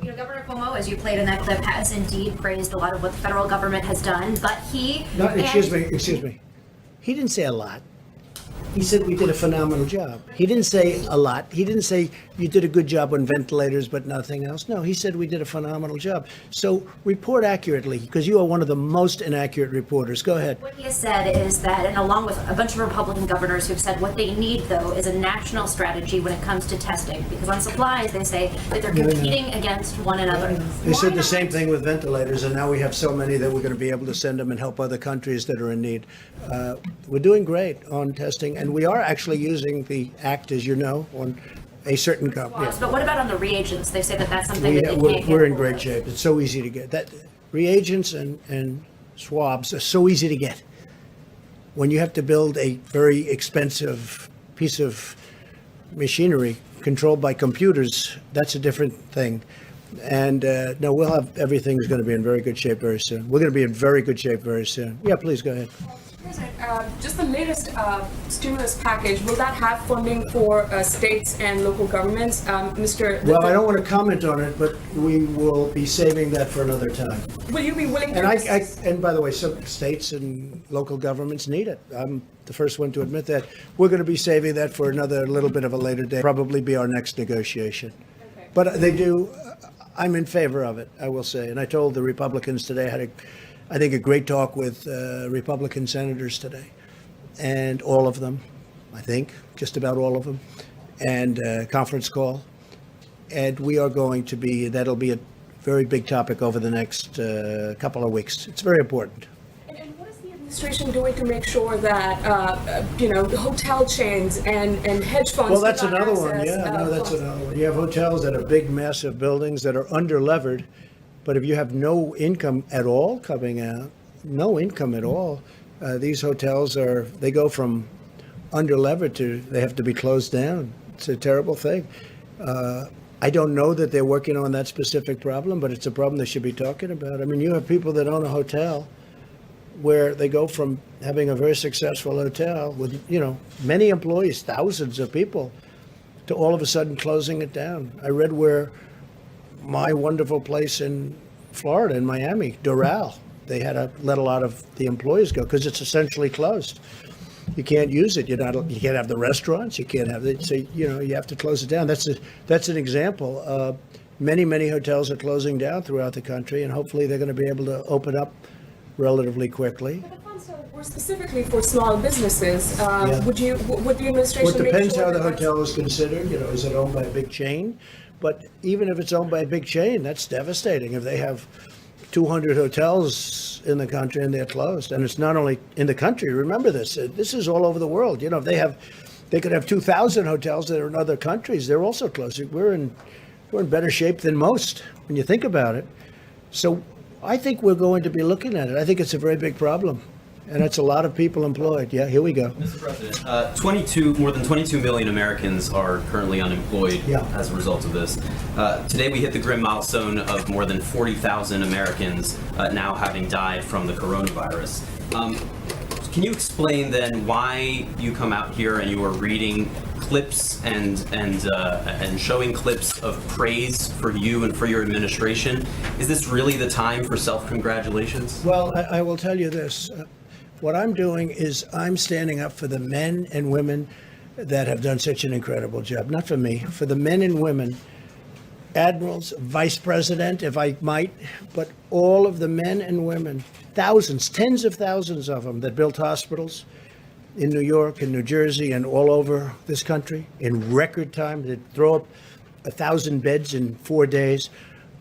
You know, Governor Cuomo, as you played in that clip, has indeed praised a lot of what the federal government has done, but he... No, excuse me. He didn't say a lot. He said we did a phenomenal job. He didn't say a lot. He didn't say you did a good job on ventilators, but nothing else. No, he said we did a phenomenal job. So report accurately, because you are one of the most inaccurate reporters. Go ahead. What he has said is that, and along with a bunch of Republican governors who've said what they need, though, is a national strategy when it comes to testing. Because on supplies, they say that they're competing against one another. They said the same thing with ventilators, and now we have so many that we're going to be able to send them and help other countries that are in need. We're doing great on testing, and we are actually using the act, as you know, on a certain company. But what about on the reagents? They say that that's something that they can't We're in get. great shape. It's so easy to get. That reagents and swabs are so easy to get. When you have to build a very expensive piece of machinery controlled by computers, that's a different thing. And no, we'll have everything's going to be in very good shape very soon. We're going to be in very good shape very soon. Yeah, please go ahead. Just the latest stimulus package, will that have funding for states and local governments? Well, I don't want to comment on it, but we will be saving that for another time. Will you be willing to... And by the way, some states and local governments need it. I'm the first one to admit that. We're going to be saving that for another little bit of a later day, probably be our next negotiation. Okay. But they do, I'm in favor of it, I will say. And I told the Republicans today, I had I think a great talk with Republican senators today, and all of them, I think, just about all of them, and conference call. And we are going to be, that'll be a very big topic over the next couple of weeks. It's very important. And what is the administration doing to make sure that, hotel chains and hedge funds... Well, that's another one, that's another one. You have hotels that are big, massive buildings that are under-levered. But if you have no income at all coming out, these hotels they go from under-levered to they have to be closed down. It's a terrible thing. I don't know that they're working on that specific problem, but it's a problem they should be talking about. I mean, you have people that own a hotel where they go from having a very successful hotel with, many employees, thousands of people, to all of a sudden closing it down. I read where my wonderful place in Florida, in Miami, Doral, they had to let a lot of the employees go because it's essentially closed. You can't use it. You can't have the restaurants. You can't have it. So you have to close it down. That's an example. Many hotels are closing down throughout the country, and hopefully they're going to be able to open up relatively quickly. But the funds were specifically for small businesses. Would the administration? Well, it depends how the hotel is considered. Is it owned by a big chain? But even if it's owned by a big chain, that's devastating. If they have 200 hotels in the country and they're closed, and it's not only in the country. Remember this. This is all over the world. If they could have 2,000 hotels that are in other countries. They're also closed. We're in better shape than most when you think about it. So I think we're going to be looking at it. I think it's a very big problem. And it's a lot of people employed. Yeah, here we go. Mr. President, more than 22 million Americans are currently unemployed as a result of this. Today we hit the grim milestone of more than 40,000 Americans now having died from the coronavirus. Can you explain then why you come out here and you are reading clips and showing clips of praise for you and for your administration? Is this really the time for self-congratulations? Well, I will tell you this. What I'm doing is I'm standing up for the men and women that have done such an incredible job. Not for me, for the men and women, admirals, vice president, if I might, but all of the men and women, thousands, tens of thousands of them that built hospitals in New York and New Jersey and all over this country in record time. They throw up 1,000 beds in 4 days.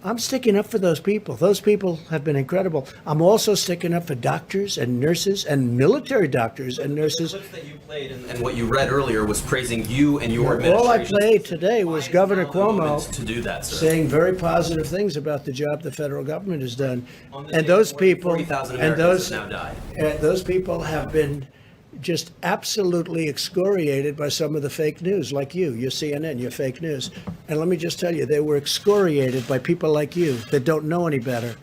I'm sticking up for those people. Those people have been incredible. I'm also sticking up for doctors and nurses and military doctors and nurses. The clips that you played and what you read earlier was praising you and your administration. All I played today was Governor Cuomo to do that, sir. saying very positive things about the job the federal government has done. On the And day those more than people, 40,000 and Americans have now died. those people have been just absolutely excoriated by some of the fake news, like you. You're CNN, you're fake news. And let me just tell you, they were excoriated by people like you that don't know any better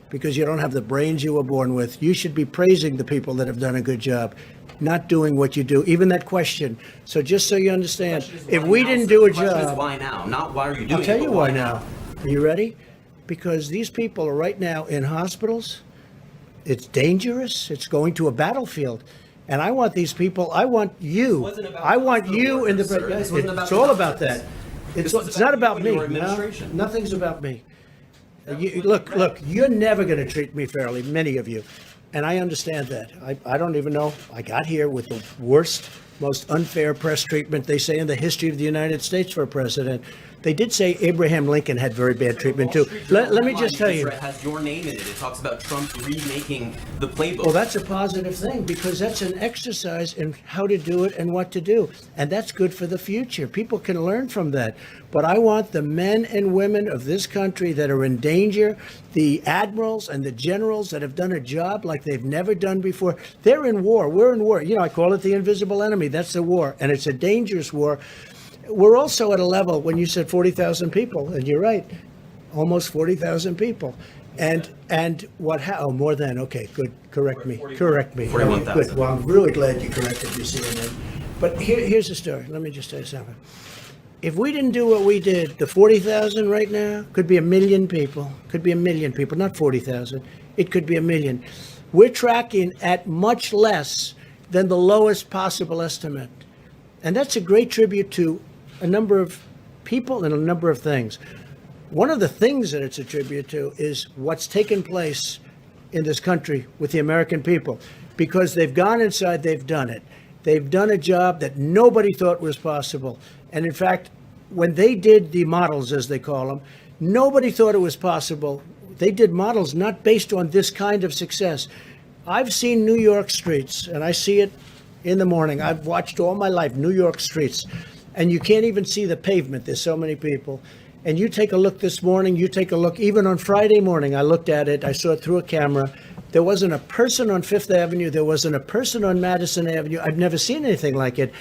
because you don't have the brains you were born with. You should be praising the people that have done a good job, not doing what you do. Even that question. So just so you understand, if we didn't do a The question is job, why now? Not why are you doing it? I'll tell but you why now. Are you ready? Because these people are right now in hospitals. It's dangerous. It's going to a battlefield. And I want these people, I want you, I want you in the, it's all about that. It's not about me. No, nothing's about me. Look, you're never going to treat me fairly, many of you. And I understand that. I don't even know. I got here with the worst, most unfair press treatment, they say, in the history of the United States for a president. They did say Abraham Lincoln had very bad treatment, too. Let me just tell you. It has your name in it. It talks about Trump remaking the playbook. Well, that's a positive thing because that's an exercise in how to do it and what to do. And that's good for the future. People can learn from that. But I want the men and women of this country that are in danger, the admirals and the generals that have done a job like they've never done before. They're in war. We're in war. You know, I call it the invisible enemy. That's the war. And it's a dangerous war. We're also at a level, when you said 40,000 people, and you're right, almost 40,000 people. And what, oh, more than, okay, good, correct me. 41,000. Good, well, I'm really glad you corrected me, CNN. But here's the story, let me just tell you something. If we didn't do what we did, the 40,000 right now could be 1 million people, not 40,000, it could be 1 million. We're tracking at much less than the lowest possible estimate. And that's a great tribute to a number of people and a number of things. One of the things that it's a tribute to is what's taken place in this country with the American people, because they've gone inside, they've done it. They've done a job that nobody thought was possible. And in fact, when they did the models, as they call them, nobody thought it was possible. They did models not based on this kind of success. I've seen New York streets, and I see it in the morning. I've watched all my life New York streets, and you can't even see the pavement. There's so many people. And you take a look this morning, you take a look, even on Friday morning, I looked at it, I saw it through a camera. There wasn't a person on Fifth Avenue, there wasn't a person on Madison Avenue. I've never seen anything like it,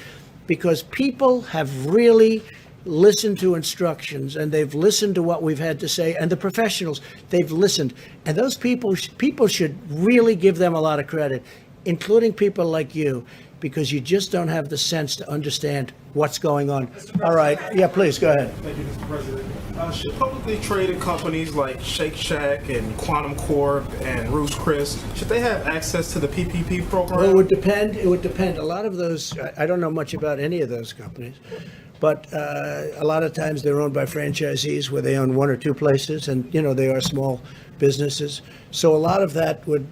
because people have really listened to instructions, and they've listened to what we've had to say, and the professionals, they've listened. And those people should really give them a lot of credit, including people like you, because you just don't have the sense to understand what's going on. All right. Yeah, please, go ahead. Thank you, Mr. President. Should publicly traded companies like Shake Shack and Quantum Corp and Ruth's Chris, should they have access to the PPP program? Well, it would depend. It would depend. A lot of those, I don't know much about any of those companies, but a lot of times they're owned by franchisees where they own one or two places, and, you know, they are small businesses. So a lot of that would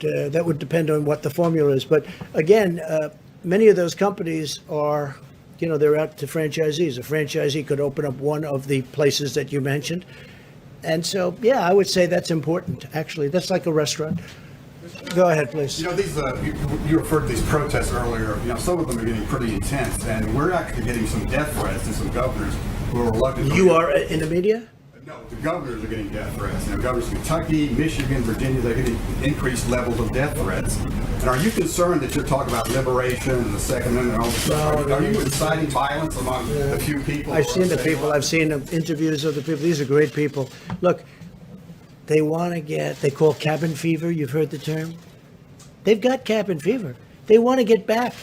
depend on what the formula is. But again, many of those companies are, you know, they're out to franchisees. A franchisee could open up one of the places that you mentioned. And so, yeah, I would say that's important, actually. That's like a restaurant. Go ahead, please. You know, these you referred to these protests earlier. You know, some of them are getting pretty intense, and we're actually getting some death threats to some governors who are reluctant. You are in the media? No, the governors are getting death threats. You know, governors of Kentucky, Michigan, Virginia, they're getting increased levels of death threats. And are you concerned that you're talking about liberation and the Second Amendment and all this stuff? Are you inciting violence among the few people? I've seen the people. I've seen interviews of the people. These are great people. Look, they want to get, they call cabin fever. You've heard the term? They've got cabin fever. They want to get back.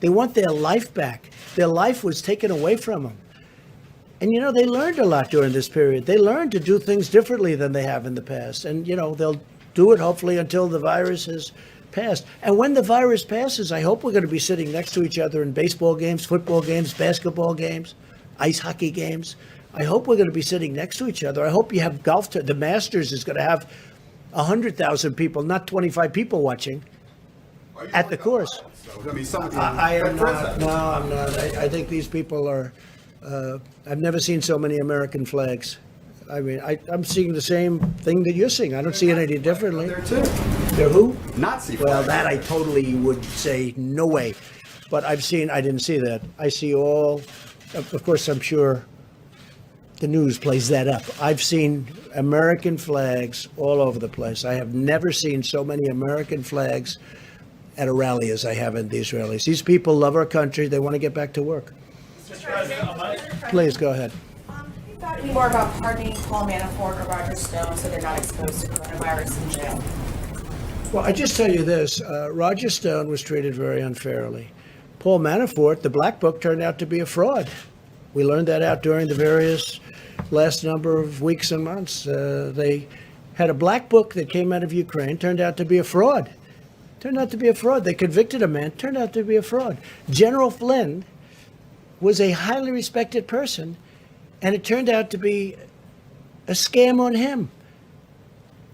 They want their life back. Their life was taken away from them. And, they learned a lot during this period. They learned to do things differently than they have in the past. And, they'll do it hopefully until the virus has passed. And when the virus passes, I hope we're going to be sitting next to each other in baseball games, football games, basketball games, ice hockey games. I hope we're going to be sitting next to each other. I hope you have golf. The Masters is going to have 100,000 people, not 25 people watching at the course. I am not. No, I'm not. I think these people are. I've never seen so many American flags. I mean, I'm seeing the same thing that you're seeing. I don't see it any differently. There too. They're who? Nazi flags. Well, that I totally would say no way. But I didn't see that. I see all. Of course, I'm sure the news plays that up. I've seen American flags all over the place. I have never seen so many American flags at a rally as I have in these rallies. These people love our country. They want to get back to work. Please go ahead. Have you thought any more about pardoning Paul Manafort or Roger Stone so they're not exposed to coronavirus in jail? Well, I just tell you this. Roger Stone was treated very unfairly. Paul Manafort, the Black Book, turned out to be a fraud. We learned that out during the various last number of weeks and months. They had a Black Book that came out of Ukraine, turned out to be a fraud. Turned out to be a fraud. They convicted a man, turned out to be a fraud. General Flynn was a highly respected person, and it turned out to be a scam on him.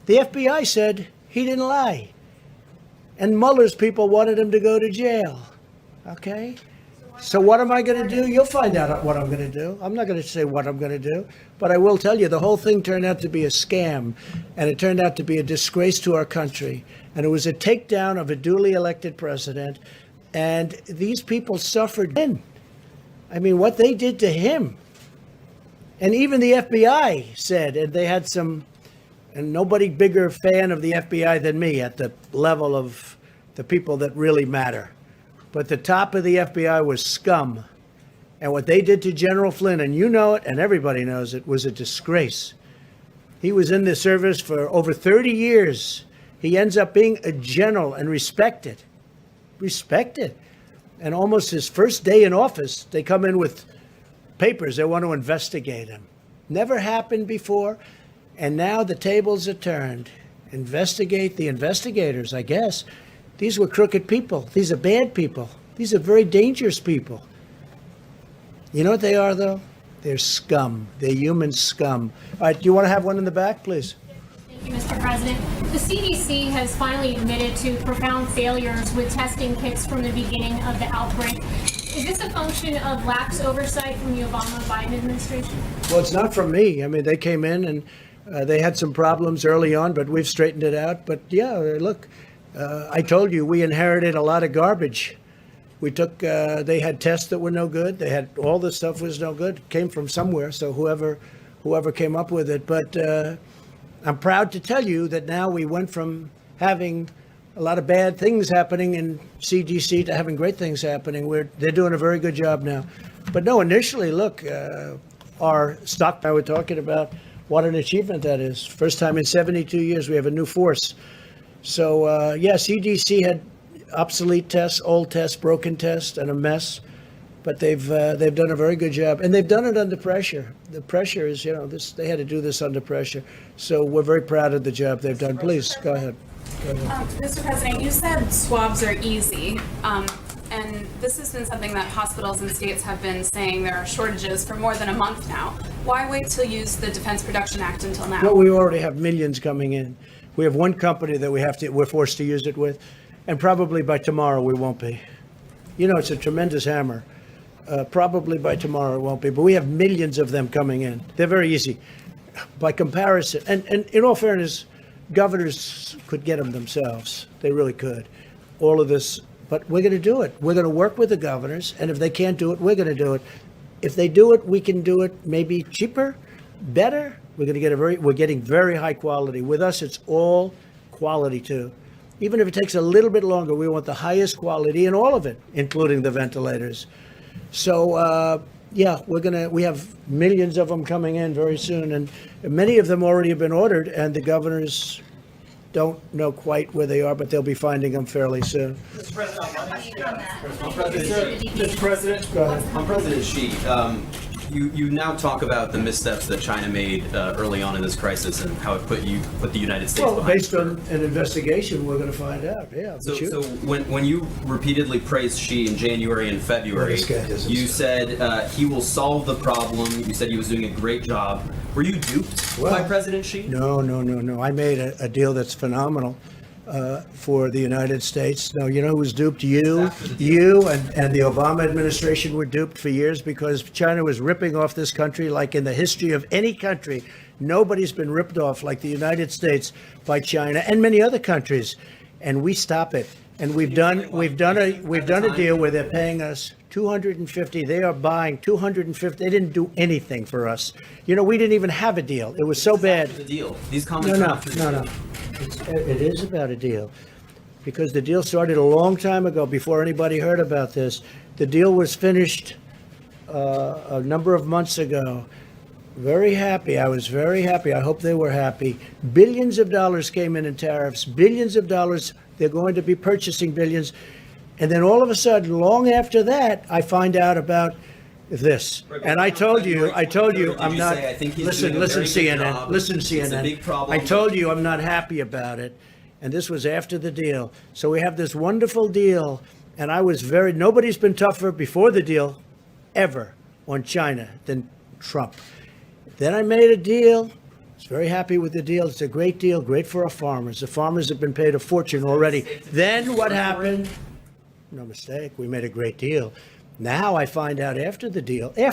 The FBI said he didn't lie, and Mueller's people wanted him to go to jail. Okay? So what am I going to do? You'll find out what I'm going to do. I'm not going to say what I'm going to do, but I will tell you the whole thing turned out to be a scam, and it turned out to be a disgrace to our country, and it was a takedown of a duly elected president, and these people suffered. I mean, what they did to him. And even the FBI said, and they had some, and nobody bigger fan of the FBI than me at the level of the people that really matter. But the top of the FBI was scum. And what they did to General Flynn, and you know it, and everybody knows it, was a disgrace. He was in the service for over 30 years. He ends up being a general and respected. Respected. And almost his first day in office, they come in with papers. They want to investigate him. Never happened before. And now the tables are turned. Investigate the investigators, I guess. These were crooked people. These are bad people. These are very dangerous people. You know what they are, though? They're scum. They're human scum. All right, do you want to have one in the back, please? Thank you, Mr. President. The CDC has finally admitted to profound failures with testing kits from the beginning of the outbreak. Is this a function of lax oversight from the Obama-Biden administration? Well, it's not from me. I mean, they came in and they had some problems early on, but we've straightened it out. But yeah, look, I told you we inherited a lot of garbage. We took, they had tests that were no good. They had all this stuff was no good. It came from somewhere. So whoever came up with it. But I'm proud to tell you that now we went from having a lot of bad things happening in CDC to having great things happening. They're doing a very good job now. But no, initially, look, our stock I were talking about, what an achievement that is. First time in 72 years we have a new force. So, yeah, CDC had obsolete tests, old tests, broken tests, and a mess. But they've done a very good job, and they've done it under pressure. The pressure is, they had to do this under pressure. So we're very proud of the job they've done. Please, go ahead. Mr. President, you said swabs are easy, and this has been something that hospitals and states have been saying there are shortages for more than a month now. Why wait to use the Defense Production Act until now? Well, we already have millions coming in. We have one company that we're forced to use it with, and probably by tomorrow we won't be. It's a tremendous hammer. Probably by tomorrow it won't be, but we have millions of them coming in. They're very easy by comparison. And in all fairness, governors could get them themselves. They really could. All of this, but we're going to do it. We're going to work with the governors, and if they can't do it, we're going to do it. If they do it, we can do it maybe cheaper, better. We're getting very high quality. With us, it's all quality too. Even if it takes a little bit longer, we want the highest quality in all of it, including the ventilators. So, yeah, we have millions of them coming in very soon, and many of them already have been ordered, and the governors don't know quite where they are, but they'll be finding them fairly soon. Mr. President, Mr. President, Go ahead. on President Xi, you now talk about the missteps that China made early on in this crisis and how it put the United States Well, behind. based on an investigation, we're going to find out. Yeah. So, but you- so when you repeatedly praised Xi in January and February, This guy doesn't you said he will solve the problem. You said he was doing a great job. Were you duped by President Xi? No. I made a deal that's phenomenal for the United States. No, you know who was duped? You and the Obama administration were duped for years because China was ripping off this country like in the history of any country. Nobody's been ripped off like the United States by China and many other countries, and we stop it. And we've done a deal where they're paying us 250. They are buying 250. They didn't do anything for us. You know, we didn't even have a deal. It was so bad. The deal. These comments. No. It is about a deal, because the deal started a long time ago before anybody heard about this. The deal was finished a number of months ago. Very happy. I was very happy. I hope they were happy. Billions of dollars came in tariffs. Billions of dollars. They're going to be purchasing billions. And then all of a sudden, long after that, I find out about this. And I told you, I'm not, listen, CNN. I told you I'm not happy about it. And this was after the deal. So we have this wonderful deal. And nobody's been tougher before the deal ever on China than Trump. Then I made a deal. I was very happy with the deal. It's a great deal, great for our farmers. The farmers have been paid a fortune already. Then what happened? No mistake, we made a great deal. Now I find out after the deal, I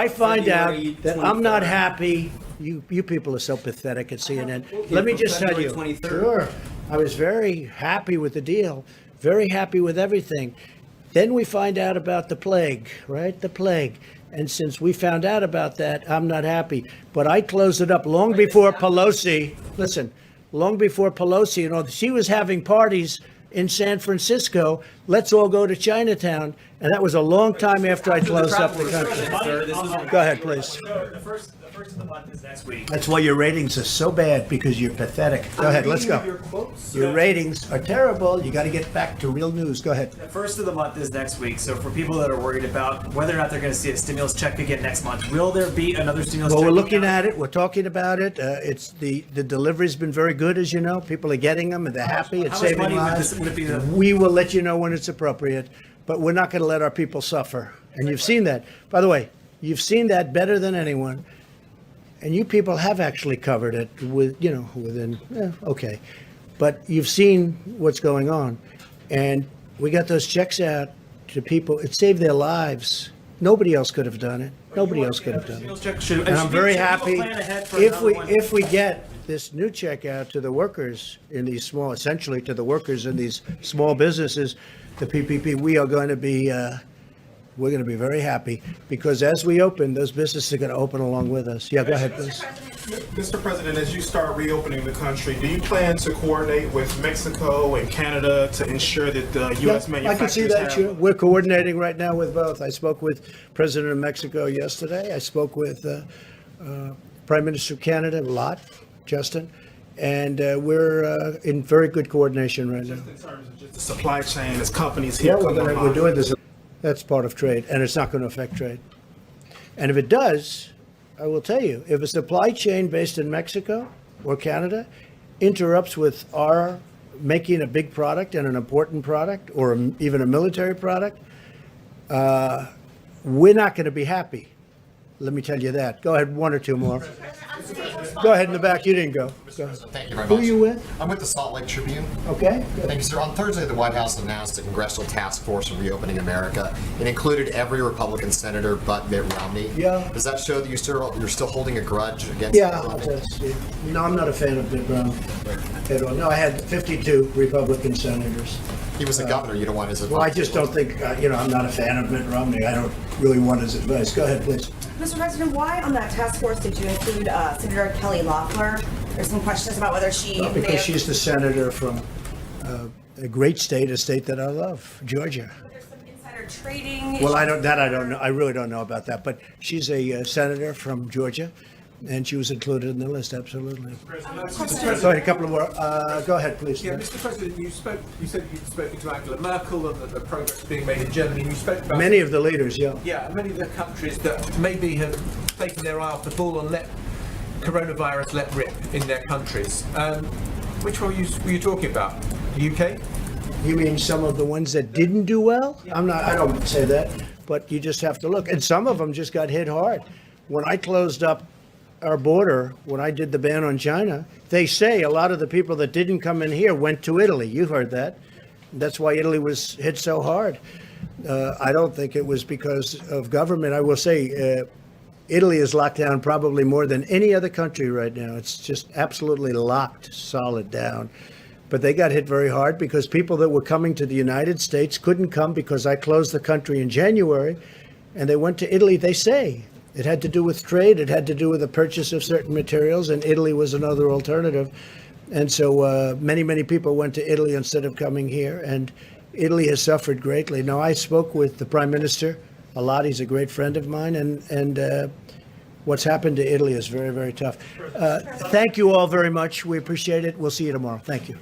find out that I'm not happy. You people are so pathetic at CNN. Let me just tell you. Sure. I was very happy with the deal, very happy with everything. Then we find out about the plague, right? The plague. And since we found out about that, I'm not happy. But I closed it up long before Pelosi. Listen, long before Pelosi, she was having parties in San Francisco. Let's all go to Chinatown. And that was a long time after I closed up the country. Go ahead, please. The first of the month is next week. That's why your ratings are so bad, because you're pathetic. Go ahead, let's go. Your ratings are terrible. You got to get back to real news. Go ahead. The first of the month is next week. So for people that are worried about whether or not they're going to see a stimulus check again next month, will there be another stimulus check? Well, we're looking at it. We're talking about it. It's the delivery's been very good, as you know. People are getting them and they're happy. It's saving lives. Would it be We will let you know when it's appropriate, but we're not going to let our people suffer. And you've seen that. By the way, you've seen that better than anyone. And you people have actually covered it okay. But you've seen what's going on. And we got those checks out to people. It saved their lives. Nobody else could have done it. Nobody else could have done it. And I'm very happy if we get this new check out to the workers in these small, essentially to the workers in these small businesses, the PPP, we're going to be very happy, because as we open, those businesses are going to open along with us. Yeah, go ahead, please. Mr. President, as you start reopening the country, do you plan to coordinate with Mexico and Canada to ensure that the U.S. manufacturers I can see that. We're coordinating right now with both. I spoke with President of Mexico yesterday. I spoke with Prime Minister of Canada a lot, Justin, and we're in very good coordination right now. In terms of just the supply chain, as companies here. Yeah, we're doing this. That's part of trade, and it's not going to affect trade. And if it does, I will tell you, if a supply chain based in Mexico or Canada interrupts with our making a big product and an important product, or even a military product, we're not going to be happy. Let me tell you that. Go ahead, one or two more. Go ahead in the back. You didn't go. Thank you very much. Who are you with? I'm with the Salt Lake Tribune. Okay. Thank you, sir. On Thursday, the White House announced a congressional task force on reopening America. It included every Republican senator but Mitt Romney. Yeah. Does that show that you're still holding a grudge against Yeah. Mitt Romney? No, I'm not a fan of Mitt Romney at all. No, I had 52 Republican senators. He was the governor. You don't want his advice. Well, I just don't think, I'm not a fan of Mitt Romney. I don't really want his advice. Go ahead, please. Mr. President, why on that task force did you include Senator Kelly Loeffler? There's some questions about whether she Because she's the senator from a great state, a state that I love, Georgia. There's some insider trading. Well, I don't know. I really don't know about that. But she's a senator from Georgia, And she was included in the list, absolutely. President. Sorry, a couple of more. Go ahead, please. Yeah, Mr. President, you said you'd spoken to Angela Merkel and that the progress being made in Germany. You spoke about Many of the leaders, yeah. Yeah, many of the countries that maybe have taken their eye off the ball and let coronavirus let rip in their countries. Which one were you talking about? The UK? You mean some of the ones that didn't do well? I don't say that, but you just have to look. And some of them just got hit hard. When I closed up our border, when I did the ban on China, they say a lot of the people that didn't come in here went to Italy. You've heard that. That's why Italy was hit so hard. I don't think it was because of government. I will say Italy is locked down probably more than any other country right now. It's just absolutely locked solid down. But they got hit very hard because people that were coming to the United States couldn't come because I closed the country in January, and they went to Italy, they say. It had to do with trade. It had to do with the purchase of certain materials, and Italy was another alternative. And so many, many people went to Italy instead of coming here, and Italy has suffered greatly. Now, I spoke with the Prime Minister a lot. He's a great friend of mine, and what's happened to Italy is very, very tough. Thank you all very much. We appreciate it. We'll see you tomorrow. Thank you.